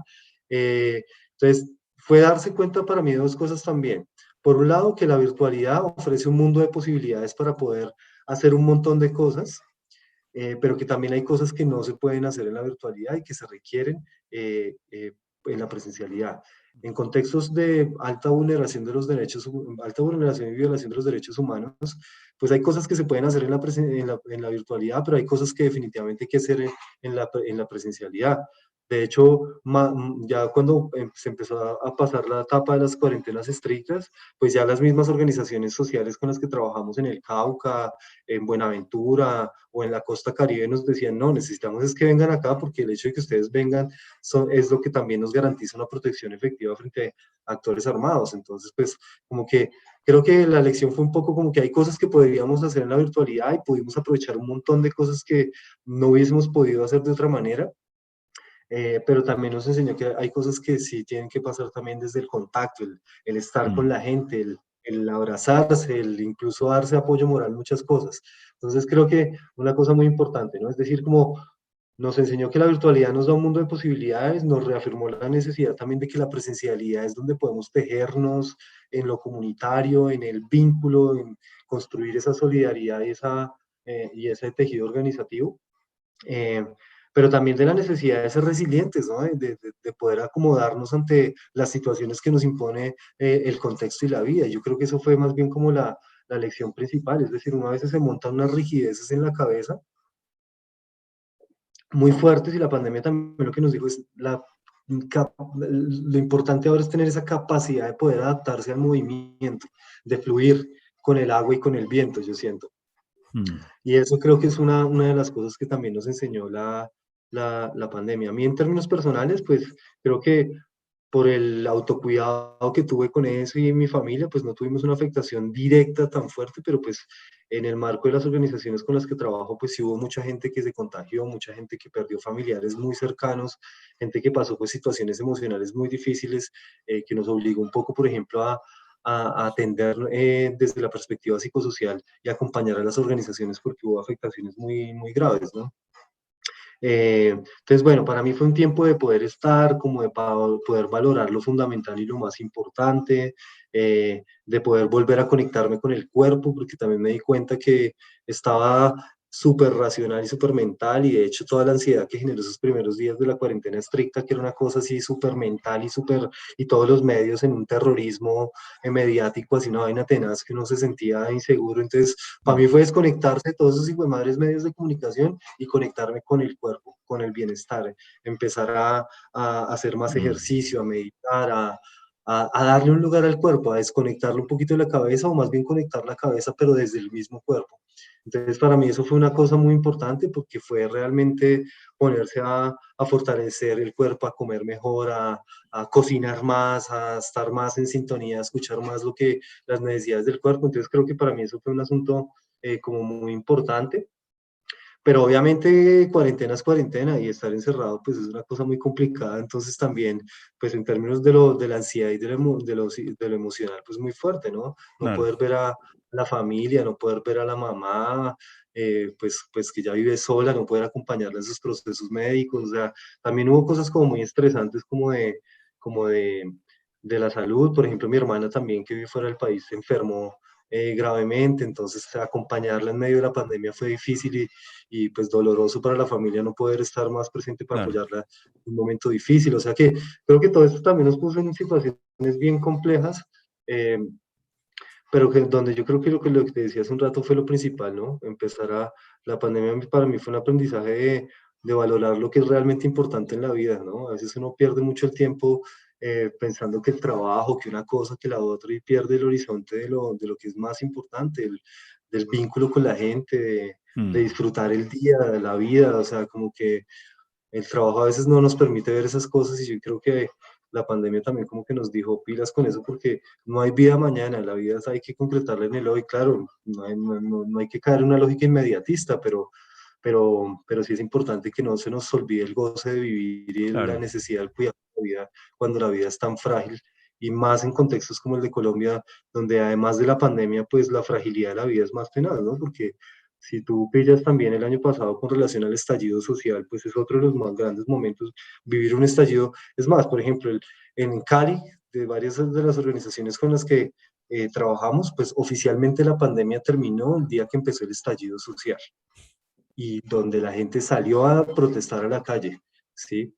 Entonces fue darse cuenta para mí de dos cosas también. Por un lado, que la virtualidad ofrece un mundo de posibilidades para poder hacer un montón de cosas, pero que también hay cosas que no se pueden hacer en la virtualidad y que se requieren en la presencialidad. En contextos de alta vulneración de los derechos, alta vulneración y violación de los derechos humanos, pues hay cosas que se pueden hacer en la virtualidad, pero hay cosas que definitivamente hay que hacer en la presencialidad. De hecho, ya cuando se empezó a pasar la etapa de las cuarentenas estrictas, pues ya las mismas organizaciones sociales con las que trabajamos en el Cauca, en Buenaventura o en la costa Caribe nos decían, no, necesitamos es que vengan acá porque el hecho de que ustedes vengan es lo que también nos garantiza una protección efectiva frente a actores armados. Entonces, pues como que creo que la lección fue un poco como que hay cosas que podríamos hacer en la virtualidad y pudimos aprovechar un montón de cosas que no hubiésemos podido hacer de otra manera. Pero también nos enseñó que hay cosas que sí tienen que pasar también desde el contacto, el estar con Mm. la gente, el abrazarse, el incluso darse apoyo moral, muchas cosas. Entonces creo que una cosa muy importante, ¿no? Es decir, como nos enseñó que la virtualidad nos da un mundo de posibilidades, nos reafirmó la necesidad también de que la presencialidad es donde podemos tejernos en lo comunitario, en el vínculo, en construir esa solidaridad y ese tejido organizativo. Eh, pero también de la necesidad de ser resilientes, ¿no? De poder acomodarnos ante las situaciones que nos impone el contexto y la vida. Yo creo que eso fue más bien como la lección principal, es decir, uno a veces se montan unas rigideces en la cabeza muy fuertes y la pandemia también lo que nos dijo es lo importante ahora es tener esa capacidad de poder adaptarse al movimiento, de fluir con el agua y con el viento, yo siento. Mm. Y eso creo que es una de las cosas que también nos enseñó la pandemia. A mí en términos personales, pues creo que por el autocuidado que tuve con eso y en mi familia, pues no tuvimos una afectación directa tan fuerte, pero pues en el marco de las organizaciones con las que trabajo, pues sí hubo mucha gente que se contagió, mucha gente que perdió familiares muy cercanos, gente que pasó pues situaciones emocionales muy difíciles, que nos obligó un poco, por ejemplo, a atender desde la perspectiva psicosocial y acompañar a las organizaciones porque hubo afectaciones muy, muy graves, ¿no? Entonces, bueno, para mí fue un tiempo de poder estar, como de poder valorar lo fundamental y lo más importante, de poder volver a conectarme con el cuerpo, porque también me di cuenta que estaba súper racional y súper mental, y de hecho toda la ansiedad que generó esos primeros días de la cuarentena estricta, que era una cosa así súper mental y súper, y todos los medios en un terrorismo mediático, así una vaina tenaz, que uno se sentía inseguro. Entonces, para Mm. mí fue desconectarse de todos esos hijos de madres medios de comunicación y conectarme con el cuerpo, con el bienestar, empezar a hacer más Mm. ejercicio, a meditar, a darle un lugar al cuerpo, a desconectarlo un poquito de la cabeza o más bien conectar la cabeza pero desde el mismo cuerpo. Entonces para mí eso fue una cosa muy importante porque fue realmente ponerse a fortalecer el cuerpo, a comer mejor, a cocinar más, a estar más en sintonía, a escuchar más lo que las necesidades del cuerpo. Entonces creo que para mí eso fue un asunto como muy importante. Pero obviamente cuarentena es cuarentena y estar encerrado pues es una cosa muy complicada, entonces también pues en términos de la ansiedad y de lo emocional pues muy fuerte, ¿no? No Claro. poder ver a la familia, no poder ver a la mamá, pues que ya vive sola, no poder acompañarla en sus procesos médicos, o sea, también hubo cosas como muy estresantes como de la salud, por ejemplo mi hermana también que vive fuera del país se enfermó gravemente, entonces acompañarla en medio de la pandemia fue difícil y pues doloroso para la familia no poder estar más presente para Claro. apoyarla en un momento difícil. O sea que creo que todo esto también nos puso en situaciones bien complejas, eh, pero que donde yo creo que lo que te decía hace un rato fue lo principal, ¿no? La pandemia para mí fue un aprendizaje de valorar lo que es realmente importante en la vida, ¿no? A veces uno pierde mucho el tiempo pensando que el trabajo, que una cosa, que la otra, y pierde el horizonte de lo que es más importante, del vínculo con la gente, de Mm. disfrutar el día, de la vida, o sea, como que el trabajo a veces no nos permite ver esas cosas y yo creo que la pandemia también como que nos dijo pilas con eso porque no hay vida mañana, la vida hay que concretarla en el hoy, claro, no hay que caer en una lógica inmediatista, pero sí es importante que no se nos olvide el goce de vivir y la Claro, necesidad del cuidado de la vida cuando la vida es tan frágil y más en contextos como el de Colombia, donde además de la pandemia, pues la fragilidad de la vida es más tenaz, ¿no? Porque si tú pillas también el año pasado con relación al estallido social, pues es otro de los más grandes momentos, vivir un estallido. Es más, por ejemplo, en Cali, de varias de las organizaciones con las que trabajamos, pues oficialmente la pandemia terminó el día que empezó el estallido social y donde la gente salió a protestar a la calle, ¿sí?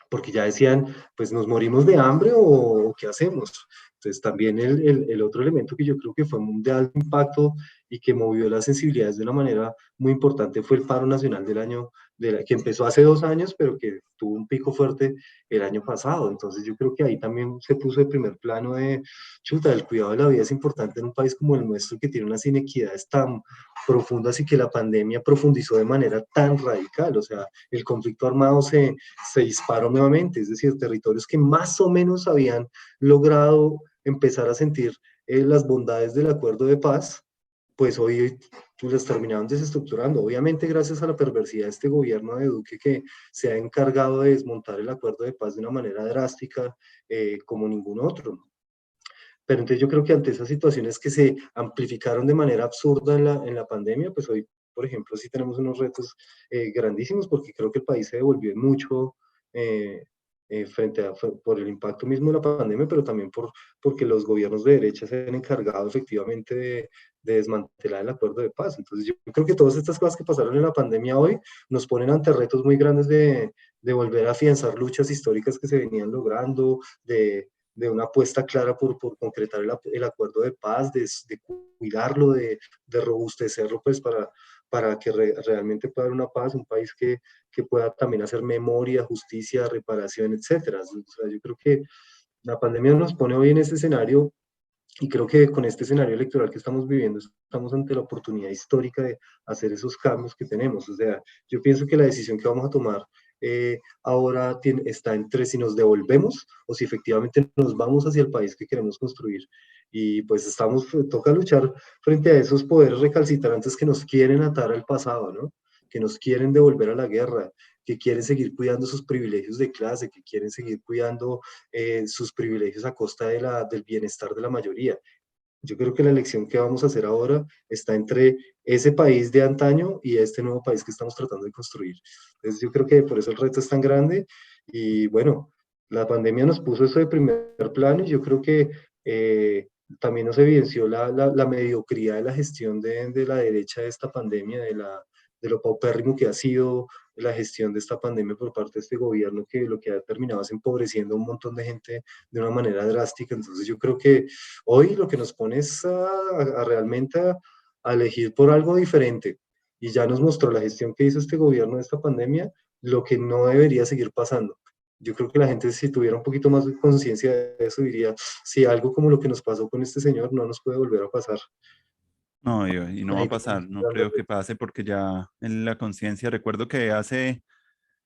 Porque ya decían, pues nos morimos de hambre o qué hacemos. Entonces también el otro elemento que yo creo que fue de alto impacto y que movió las sensibilidades de una manera muy importante fue el paro nacional del año, que empezó hace 2 años, pero que tuvo un pico fuerte el año pasado. Entonces yo creo que ahí también se puso de primer plano de, chuta, el cuidado de la vida es importante en un país como el nuestro que tiene unas inequidades tan profundas y que la pandemia profundizó de manera tan radical. O sea, el conflicto armado se disparó nuevamente, es decir, territorios que más o menos habían logrado empezar a sentir las bondades del acuerdo de paz, pues hoy las terminaron desestructurando. Obviamente gracias a la perversidad de este gobierno de Duque que se ha encargado de desmontar el acuerdo de paz de una manera drástica como ningún otro. Pero entonces yo creo que ante esas situaciones que se amplificaron de manera absurda en la pandemia, pues hoy, por ejemplo, sí tenemos unos retos grandísimos porque creo que el país se devolvió en mucho eh, por el impacto mismo de la pandemia, pero también porque los gobiernos de derecha se han encargado efectivamente de desmantelar el acuerdo de paz. Entonces yo creo que todas estas cosas que pasaron en la pandemia hoy nos ponen ante retos muy grandes de volver a afianzar luchas históricas que se venían logrando, de una apuesta clara por concretar el acuerdo de paz, de cuidarlo, de robustecerlo, pues para que realmente pueda haber una paz, un país que pueda también hacer memoria, justicia, reparación, etcétera. O sea, yo creo que la pandemia nos pone hoy en este escenario y creo que con este escenario electoral que estamos viviendo, estamos ante la oportunidad histórica de hacer esos cambios que tenemos. O sea, yo pienso que la decisión que vamos a tomar ahora está entre si nos devolvemos o si efectivamente nos vamos hacia el país que queremos construir. Y pues toca luchar frente a esos poderes recalcitrantes que nos quieren atar al pasado, ¿no? Que nos quieren devolver a la guerra, que quieren seguir cuidando sus privilegios de clase, que quieren seguir cuidando sus privilegios a costa del bienestar de la mayoría. Yo creo que la elección que vamos a hacer ahora está entre ese país de antaño y este nuevo país que estamos tratando de construir. Entonces yo creo que por eso el reto es tan grande y bueno, la pandemia nos puso eso de primer plano y yo creo que también nos evidenció la mediocridad de la gestión de la derecha de esta pandemia, de lo paupérrimo que ha sido la gestión de esta pandemia por parte de este gobierno que lo que ha terminado es empobreciendo a un montón de gente de una manera drástica. Entonces yo creo que hoy lo que nos pone es realmente a elegir por algo diferente. Y ya nos mostró la gestión que hizo este gobierno de esta pandemia, lo que no debería seguir pasando. Yo creo que la gente, si tuviera un poquito más de conciencia de eso, diría, si algo como lo que nos pasó con este señor no nos puede volver a pasar. no, y no va a Ahí pasar, tenemos un no gran creo que reto. pase porque ya en la conciencia, recuerdo que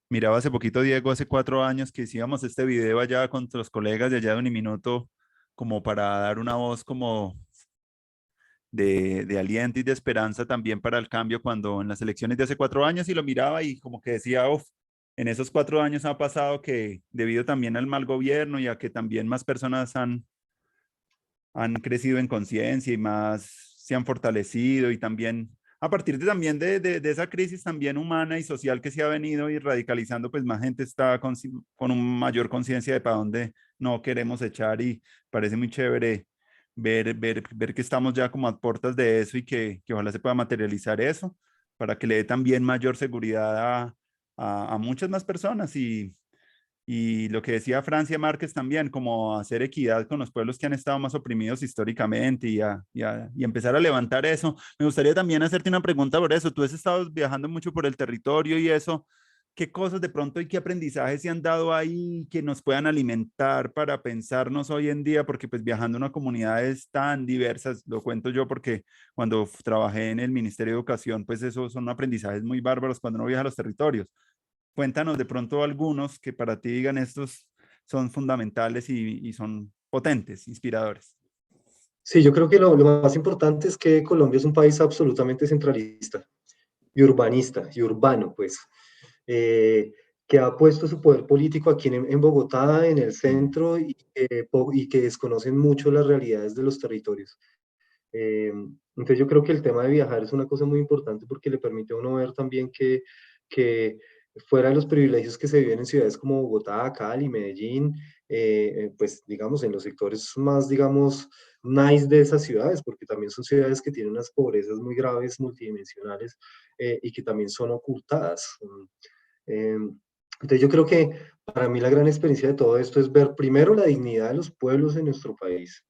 miraba hace poquito, Diego, hace 4 años que hicimos este video allá con los colegas de allá de Uniminuto, como para dar una voz como de aliento y de esperanza también para el cambio cuando en las elecciones de hace 4 años y lo miraba y como que decía, uff, en esos 4 años ha pasado que debido también al mal gobierno y a que también más personas han crecido en conciencia y más se han fortalecido y también a partir de también de esa crisis también humana y social que se ha venido y radicalizando, pues más gente está con un mayor conciencia de para dónde no queremos echar y parece muy chévere ver que estamos ya como a puertas de eso y que ojalá se pueda materializar eso para que le dé también mayor seguridad a muchas más personas y lo que decía Francia Márquez también, como hacer equidad con los pueblos que han estado más oprimidos históricamente y empezar a levantar eso. Me gustaría también hacerte una pregunta por eso. Tú has estado viajando mucho por el territorio y eso. ¿Qué cosas de pronto y qué aprendizajes se han dado ahí que nos puedan alimentar para pensarnos hoy en día? Porque pues viajando a una comunidades tan diversas, lo cuento yo porque cuando trabajé en el Ministerio de Educación, pues esos son aprendizajes muy bárbaros cuando uno viaja a los territorios. Cuéntanos de pronto algunos que para ti digan estos son fundamentales y son potentes, inspiradores. Sí, yo creo que lo más importante es que Colombia es un país absolutamente centralista y urbanista y urbano, pues, eh, que ha puesto su poder político aquí en Bogotá, en el Mm. centro, y que desconocen mucho las realidades de los territorios. Entonces yo creo que el tema de viajar es una cosa muy importante porque le permite a uno ver también que fuera de los privilegios que se viven en ciudades como Bogotá, Cali, Medellín, pues digamos en los sectores más, digamos, nice de esas ciudades, porque también son ciudades que tienen unas pobrezas muy graves, multidimensionales, y que también son ocultadas. Entonces yo creo que para mí la gran experiencia de todo esto es ver primero la dignidad de los pueblos en nuestro país,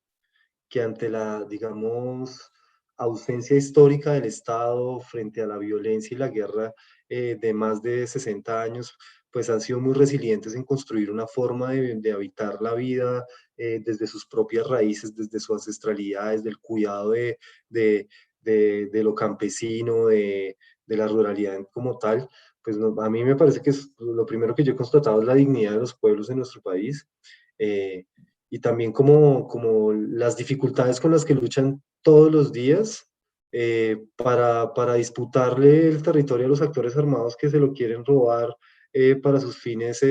que ante la, digamos, ausencia histórica del Estado frente a la violencia y la guerra de más de 60 años, pues han sido muy resilientes en construir una forma de habitar la vida desde sus propias raíces, desde su ancestralidad, desde el cuidado de, de lo campesino, de la ruralidad como tal. Pues a mí me parece que es, lo primero que yo he constatado es la dignidad de los pueblos en nuestro país. Eh, y también como las dificultades con las que luchan todos los días para disputarle el territorio a los actores armados que se lo quieren robar para sus fines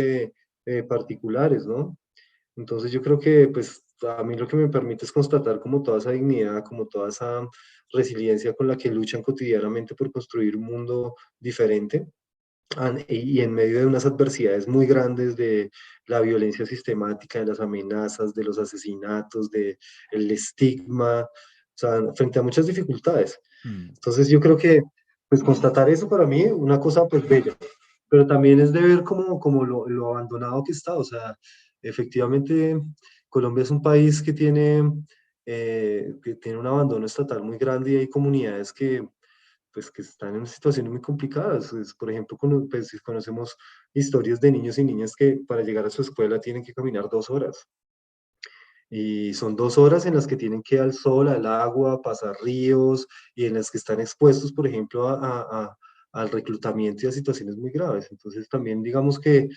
particulares, ¿no? Entonces yo creo que pues a mí lo que me permite es constatar como toda esa dignidad, como toda esa resiliencia con la que luchan cotidianamente por construir un mundo diferente y en medio de unas adversidades muy grandes de la violencia sistemática, de las amenazas, de los asesinatos, de el estigma, o sea, frente a muchas dificultades. Mm. Entonces yo creo que, pues constatar eso para mí, una cosa pues bella, pero también es de ver como lo abandonado que está, o sea, efectivamente Colombia es un país que tiene un abandono estatal muy grande y hay comunidades que pues que están en situaciones muy complicadas. Por ejemplo, pues, si conocemos historias de niños y niñas que para llegar a su escuela tienen que caminar 2 horas. Y son 2 horas en las que tienen que ir al sol, al agua, pasar ríos y en las que están expuestos, por ejemplo, al reclutamiento y a situaciones muy graves. Entonces también digamos que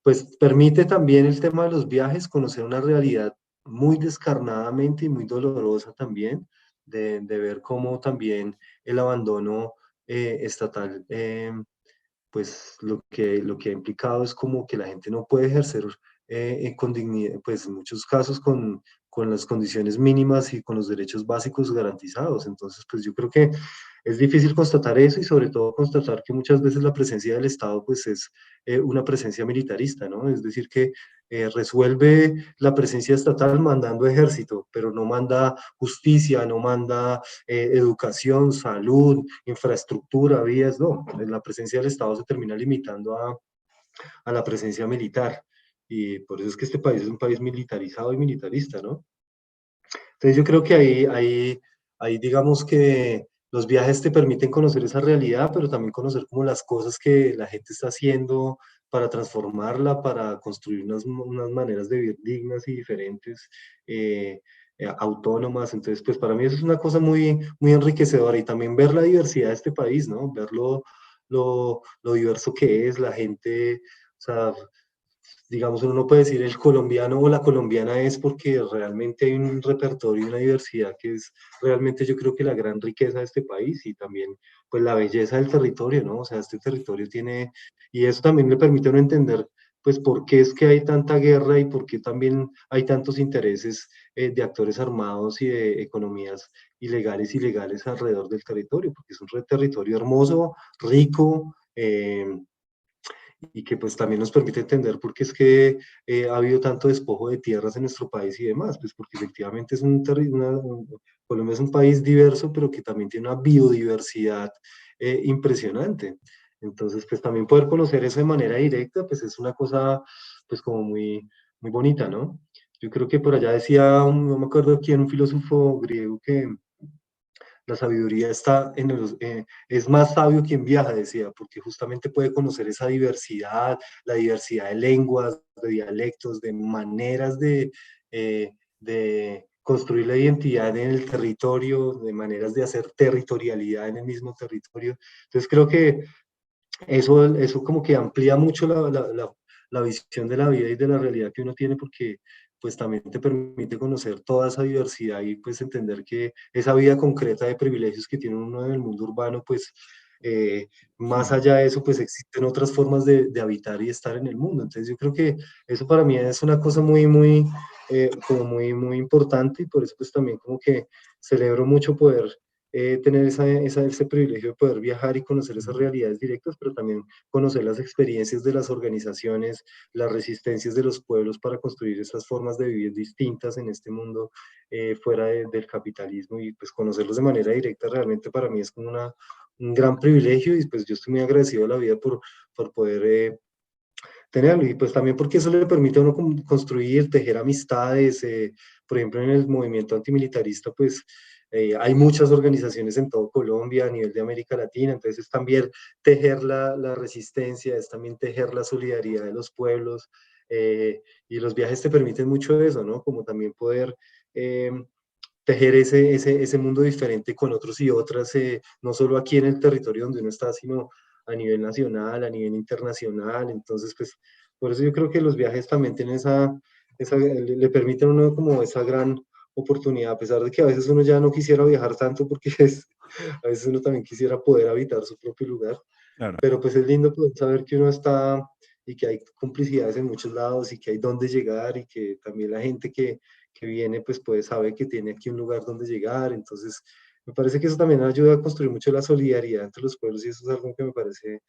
pues permite también el tema de los viajes conocer una realidad muy descarnadamente y muy dolorosa también, de ver cómo también el abandono estatal pues lo que ha implicado es como que la gente no puede ejercer con dignidad, pues en muchos casos con las condiciones mínimas y con los derechos básicos garantizados. Entonces, pues yo creo que es difícil constatar eso y sobre todo constatar que muchas veces la presencia del Estado pues es una presencia militarista, ¿no? Es decir, que resuelve la presencia estatal mandando ejército, pero no manda justicia, no manda educación, salud, infraestructura, vías, no. La presencia del Estado se termina limitando a la presencia militar. Y por eso es que este país es un país militarizado y militarista, ¿no? Entonces yo creo que ahí digamos que los viajes te permiten conocer esa realidad, pero también conocer como las cosas que la gente está haciendo para transformarla, para construir unas maneras de vivir dignas y diferentes, autónomas. Entonces, pues para mí eso es una cosa muy, muy enriquecedora y también ver la diversidad de este país, ¿no? Ver lo diverso que es la gente, o sea, digamos, uno no puede decir el colombiano o la colombiana es porque realmente hay un repertorio y una diversidad que es realmente yo creo que la gran riqueza de este país y también pues la belleza del territorio, ¿no? O sea, este territorio tiene, y eso también le permite a uno entender pues por qué es que hay tanta guerra y por qué también hay tantos intereses de actores armados y de economías ilegales y legales alrededor del territorio, porque es un territorio hermoso, rico, y que pues también nos permite entender por qué es que ha habido tanto despojo de tierras en nuestro país y demás, pues porque efectivamente es Colombia es un país diverso, pero que también tiene una biodiversidad impresionante. Entonces, pues también poder conocer eso de manera directa, pues es una cosa pues como muy, muy bonita, ¿no? Yo creo que por allá decía, no me acuerdo quién, un filósofo griego que la sabiduría está es más sabio quien viaja, decía, porque justamente puede conocer esa diversidad, la diversidad de lenguas, de dialectos, de maneras de construir la identidad en el territorio, de maneras de hacer territorialidad en el mismo territorio. Entonces creo que eso como que amplía mucho la visión de la vida y de la realidad que uno tiene, porque pues también te permite conocer toda esa diversidad y pues entender que esa vida concreta de privilegios que tiene uno en el mundo urbano, pues más Sí. allá de eso, pues existen otras formas de habitar y estar en el mundo. Entonces yo creo que eso para mí es una cosa como muy importante, y por eso pues también como que celebro mucho poder tener ese privilegio de poder viajar y conocer esas Mm. realidades directas, pero también conocer las experiencias de las organizaciones, las resistencias de los pueblos para construir esas formas de vivir distintas en este mundo fuera del capitalismo, y pues conocerlos de manera directa realmente para mí es como un gran privilegio, y pues yo estoy muy agradecido a la vida por poder tenerlo, y pues también porque eso le permite a uno construir, tejer amistades, por ejemplo en el movimiento antimilitarista pues hay muchas organizaciones en todo Colombia, a nivel de América Latina, entonces es también tejer la resistencia, es también tejer la solidaridad de los pueblos, y los viajes te permiten mucho eso, ¿no? Como también poder eh, tejer ese mundo diferente con otros y otras, no solo aquí en el territorio donde uno está, sino a nivel nacional, a nivel internacional. Entonces, pues, por eso yo creo que los viajes también tienen le permiten a uno como esa gran oportunidad, a pesar de que a veces uno ya no quisiera viajar tanto, porque a veces uno también quisiera poder habitar su propio lugar, Claro. pero pues es lindo poder saber que uno está y que hay complicidades en muchos lados y que hay dónde llegar, y que también la gente que viene pues puede saber que tiene aquí un lugar donde llegar. Entonces me parece que eso también ayuda a construir mucho la solidaridad entre los pueblos, y eso es algo que me parece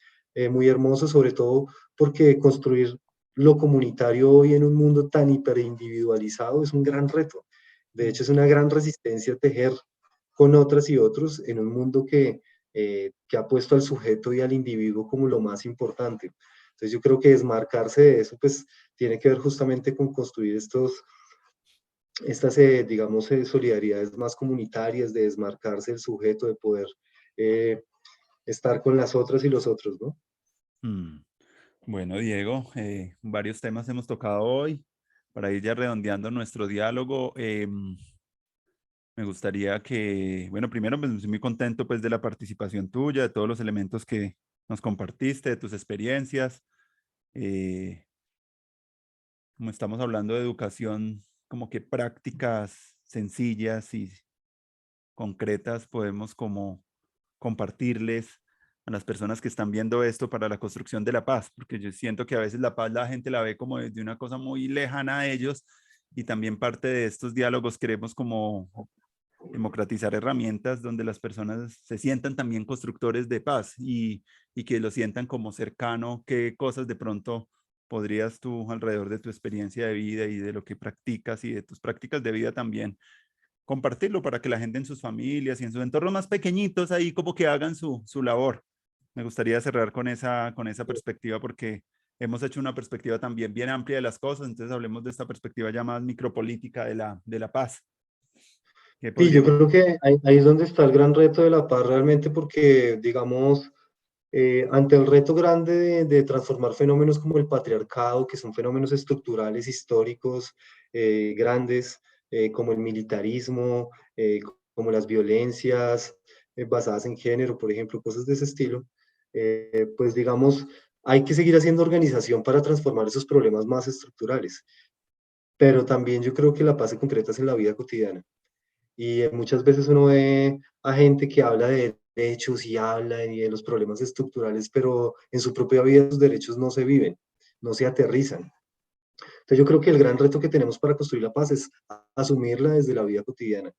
muy hermoso, sobre todo porque construir lo comunitario hoy en un mundo tan hiperindividualizado es un gran reto. De hecho, es una gran resistencia tejer con otras y otros en un mundo que ha puesto al sujeto y al individuo como lo más importante. Entonces yo creo que desmarcarse de eso, pues tiene que ver justamente con construir estas, digamos, solidaridades más comunitarias, de desmarcarse del sujeto, de poder eh, estar con las otras y los otros, ¿no? Mm. Bueno, Diego, varios temas hemos tocado hoy. Para ir ya redondeando nuestro diálogo, me gustaría que, bueno, primero pues estoy muy contento pues de la participación tuya, de todos los elementos que nos compartiste, de tus experiencias. Eh, Como estamos hablando de educación, como que prácticas sencillas y concretas podemos como compartirles a las personas que están viendo esto para la construcción de la paz, porque yo siento que a veces la paz la gente la ve como desde una cosa muy lejana a ellos, y también parte de estos diálogos queremos como democratizar herramientas donde las personas se sientan también constructores de paz, y que lo sientan como cercano, qué cosas de pronto podrías tú alrededor de tu experiencia de vida y de lo que practicas y de tus prácticas de vida también compartirlo para que la gente en sus familias y en sus entornos más pequeñitos ahí como que hagan su labor. Me gustaría cerrar con esa perspectiva, porque hemos hecho una perspectiva también bien amplia de las cosas, entonces hablemos de esta perspectiva ya más micropolítica de la paz, que Sí, yo podríamos... creo que ahí es donde está el gran reto de la paz realmente, porque, digamos, ante el reto grande de transformar fenómenos como el patriarcado, que son fenómenos estructurales, históricos, grandes, como el militarismo, como las violencias basadas en género, por ejemplo, cosas de ese estilo, pues digamos, hay que seguir haciendo organización para transformar esos problemas más estructurales. Pero también yo creo que la paz se concreta en la vida cotidiana. Y muchas veces uno ve a gente que habla de derechos y habla de los problemas estructurales, pero en su propia vida los derechos no se viven, no se aterrizan. Entonces yo creo que el gran reto que tenemos para construir la paz es asumirla desde la vida cotidiana,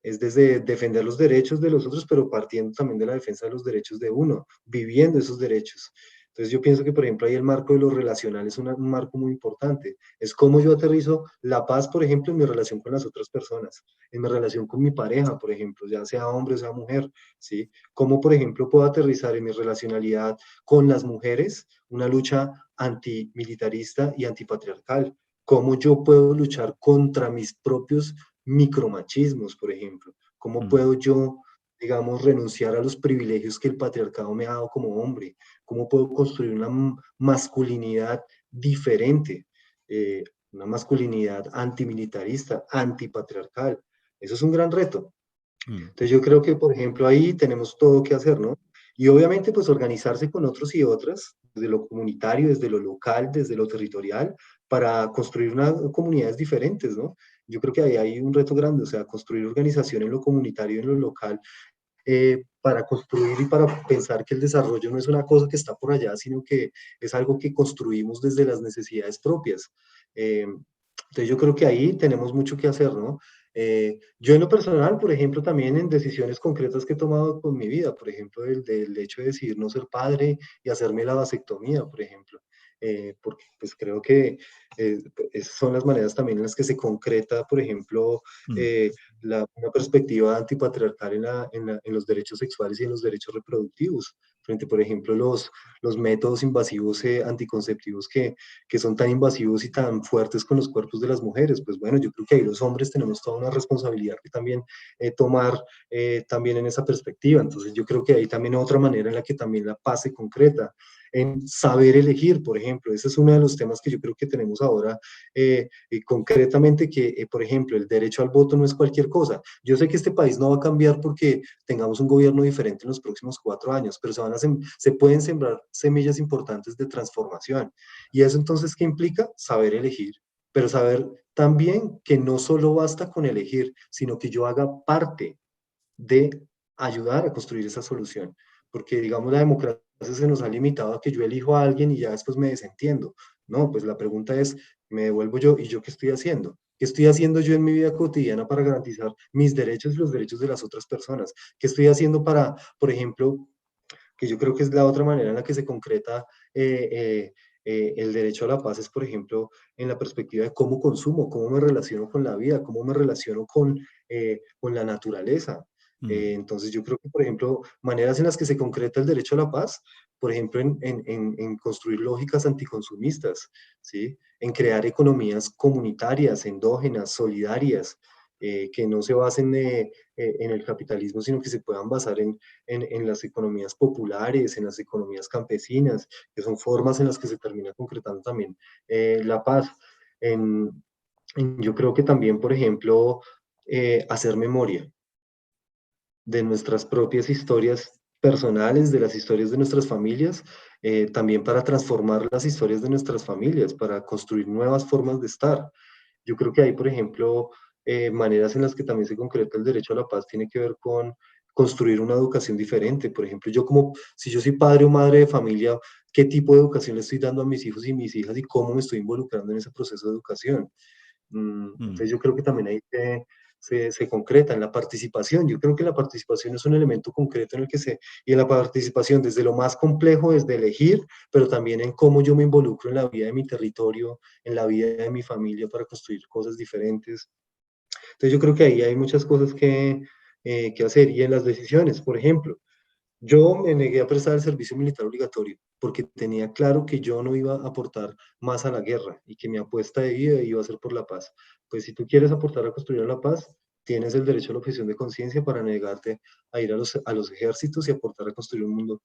es desde defender los derechos de los otros, pero partiendo también de la defensa de los derechos de uno, viviendo esos derechos. Entonces yo pienso que, por ejemplo, ahí el marco de lo relacional es un marco muy importante. Es cómo yo aterrizo la paz, por ejemplo, en mi relación con las otras personas, en mi relación con mi pareja, por ejemplo, ya sea hombre o sea mujer, ¿sí? Cómo, por ejemplo, puedo aterrizar en mi relacionalidad con las mujeres una lucha antimilitarista y antipatriarcal. Cómo yo puedo luchar contra mis propios micromachismos, por ejemplo. ¿Cómo Mm. puedo yo, digamos, renunciar a los privilegios que el patriarcado me ha dado como hombre? ¿Cómo puedo construir una masculinidad diferente? Una masculinidad antimilitarista, antipatriarcal. Eso es un gran reto. Mm. Entonces yo creo que, por ejemplo, ahí tenemos todo que hacer, ¿no? Y obviamente pues organizarse con otros y otras, desde lo comunitario, desde lo local, desde lo territorial, para construir comunidades diferentes, ¿no? Yo creo que ahí hay un reto grande, o sea, construir organización en lo comunitario, en lo local, para construir y para pensar que el desarrollo no es una cosa que está por allá, sino que es algo que construimos desde las necesidades propias. Entonces yo creo que ahí tenemos mucho que hacer, ¿no? Yo en lo personal, por ejemplo, también en decisiones concretas que he tomado con mi vida, por ejemplo, del hecho de decidir no ser padre y hacerme la vasectomía, por ejemplo, porque pues creo que esas son las maneras también en las que se concreta, por ejemplo, Mm, eh, una perspectiva antipatriarcal en los derechos sexuales y en los derechos reproductivos, frente, por ejemplo, los métodos invasivos anticonceptivos que son tan invasivos y tan fuertes con los cuerpos de las mujeres. Pues bueno, yo creo que ahí los hombres tenemos toda una responsabilidad que también tomar también en esa perspectiva. Entonces yo creo que hay también otra manera en la que también la paz se concreta, en saber elegir, por ejemplo. Ese es uno de los temas que yo creo que tenemos ahora concretamente, que, por ejemplo, el derecho al voto no es cualquier cosa. Yo sé que este país no va a cambiar porque tengamos un gobierno diferente en los próximos 4 años, pero se pueden sembrar semillas importantes de transformación. ¿Y eso entonces qué implica? Saber elegir, pero saber también que no solo basta con elegir, sino que yo haga parte de ayudar a construir esa solución. Porque, digamos, la democracia se nos ha limitado a que yo elijo a alguien y ya después me desentiendo. No, pues la pregunta es, ¿me devuelvo yo y yo qué estoy haciendo? ¿Qué estoy haciendo yo en mi vida cotidiana para garantizar mis derechos y los derechos de las otras personas? ¿Qué estoy haciendo para, por ejemplo, que yo creo que es la otra manera en la que se concreta el derecho a la paz es, por ejemplo, en la perspectiva de cómo consumo, cómo me relaciono con la vida, cómo me relaciono con la naturaleza. mm, Entonces yo creo que, por ejemplo, maneras en las que se concreta el derecho a la paz, por ejemplo, en construir lógicas anticonsumistas, ¿sí? En crear economías comunitarias, endógenas, solidarias, que no se basen en el capitalismo, sino que se puedan basar en las economías populares, en las economías campesinas, que son formas en las que se termina concretando también la paz. En, yo creo que también, por ejemplo, hacer memoria de nuestras propias historias personales, de las historias de nuestras familias, también para transformar las historias de nuestras familias, para construir nuevas formas de estar. Yo creo que hay, por ejemplo, maneras en las que también se concreta el derecho a la paz, tiene que ver con construir una educación diferente. Por ejemplo, yo como, si yo soy padre o madre de familia, ¿qué tipo de educación le estoy dando a mis hijos y mis hijas y cómo me estoy involucrando en ese proceso de educación? mm. Entonces yo creo que también ahí se concreta en la participación. Yo creo que la participación es un elemento concreto en el que y en la participación desde lo más complejo, desde elegir, pero también en cómo yo me involucro en la vida de mi territorio, en la vida de mi familia para construir cosas diferentes. Entonces yo creo que ahí hay muchas cosas que hacer. Y en las decisiones, por ejemplo, yo me negué a prestar el servicio militar obligatorio porque tenía claro que yo no iba a aportar más a la guerra y que mi apuesta de vida iba a ser por la paz. Pues si tú quieres aportar a construir la paz, tienes el derecho a la objeción de conciencia para negarte a ir a los ejércitos y aportar a construir un mundo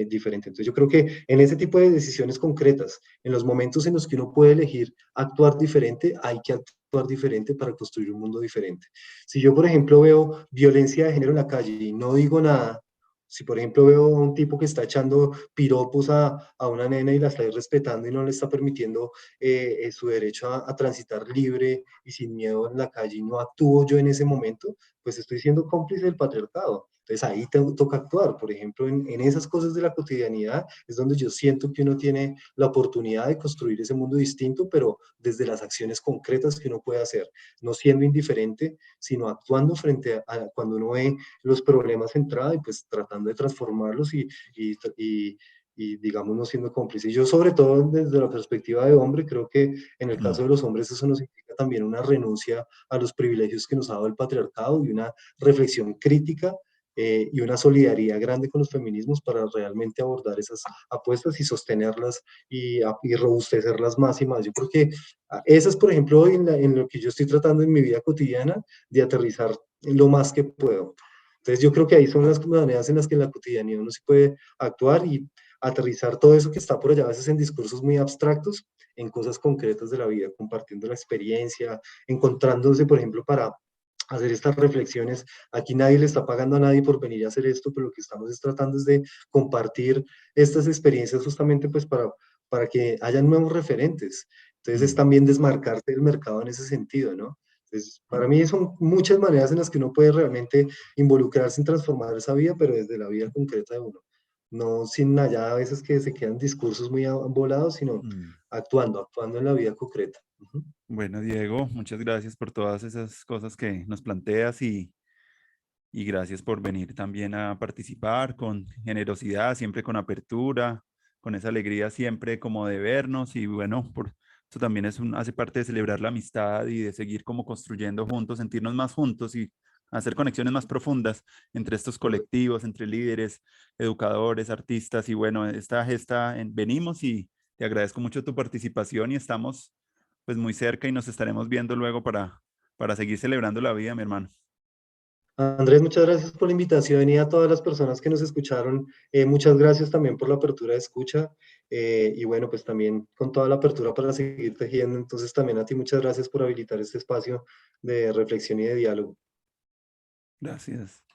diferente. Entonces yo creo que en ese tipo de decisiones concretas, en los momentos en los que uno puede elegir actuar diferente, hay que actuar diferente para construir un mundo diferente. Si yo, por ejemplo, veo violencia de género en la calle y no digo nada, si, por ejemplo, veo a un tipo que está echando piropos a una nena y la está irrespetando y no le está permitiendo su derecho a transitar libre y sin miedo en la calle y no actúo yo en ese momento, pues estoy siendo cómplice del patriarcado. Entonces ahí toca actuar. Por ejemplo, en esas cosas de la cotidianidad es donde yo siento que uno tiene la oportunidad de construir ese mundo distinto, pero desde las acciones concretas que uno puede hacer, no siendo indiferente, sino actuando frente a cuando uno ve los problemas de entrada y pues tratando de transformarlos y digamos no siendo cómplice. Y yo sobre todo desde la perspectiva de hombre creo que en el Mm, caso de los hombres eso nos implica también una renuncia a los privilegios que nos ha dado el patriarcado y una reflexión crítica y una solidaridad grande con los feminismos para realmente abordar esas apuestas y sostenerlas y robustecerlas más y más. Yo creo que esas, por ejemplo, en lo que yo estoy tratando en mi vida cotidiana, de aterrizar lo más que puedo. Entonces yo creo que ahí son las maneras en las que en la cotidianidad uno se puede actuar y aterrizar todo eso que está por allá, a veces en discursos muy abstractos, en cosas concretas de la vida, compartiendo la experiencia, encontrándose, por ejemplo, para hacer estas reflexiones. Aquí nadie le está pagando a nadie por venir a hacer esto, pero lo que estamos es tratando es de compartir estas experiencias justamente pues para que haya nuevos referentes. Entonces es Mm, también desmarcarse del mercado en ese sentido, ¿no? Entonces, para mm. mí son muchas maneras en las que uno puede realmente involucrarse en transformar esa vida, pero desde la vida concreta de uno. No sin allá a veces que se quedan discursos muy volados, sino Mm. actuando en la vida concreta. Ujú. Bueno, Diego, muchas gracias por todas esas cosas que nos planteas y gracias por venir también a participar con generosidad, siempre con apertura, con esa alegría siempre como de vernos y bueno, por eso también hace parte de celebrar la amistad y de seguir como construyendo juntos, sentirnos más juntos y hacer conexiones más profundas entre estos colectivos, entre líderes, educadores, artistas y bueno, esta gesta, venimos y te agradezco mucho tu participación y estamos pues muy cerca y nos estaremos viendo luego para seguir celebrando la vida, mi hermano. Andrés, muchas gracias por la invitación y a todas las personas que nos escucharon, muchas gracias también por la apertura de escucha y bueno, pues también con toda la apertura para seguir tejiendo. Entonces también a ti muchas gracias por habilitar este espacio de reflexión y de diálogo. Gracias.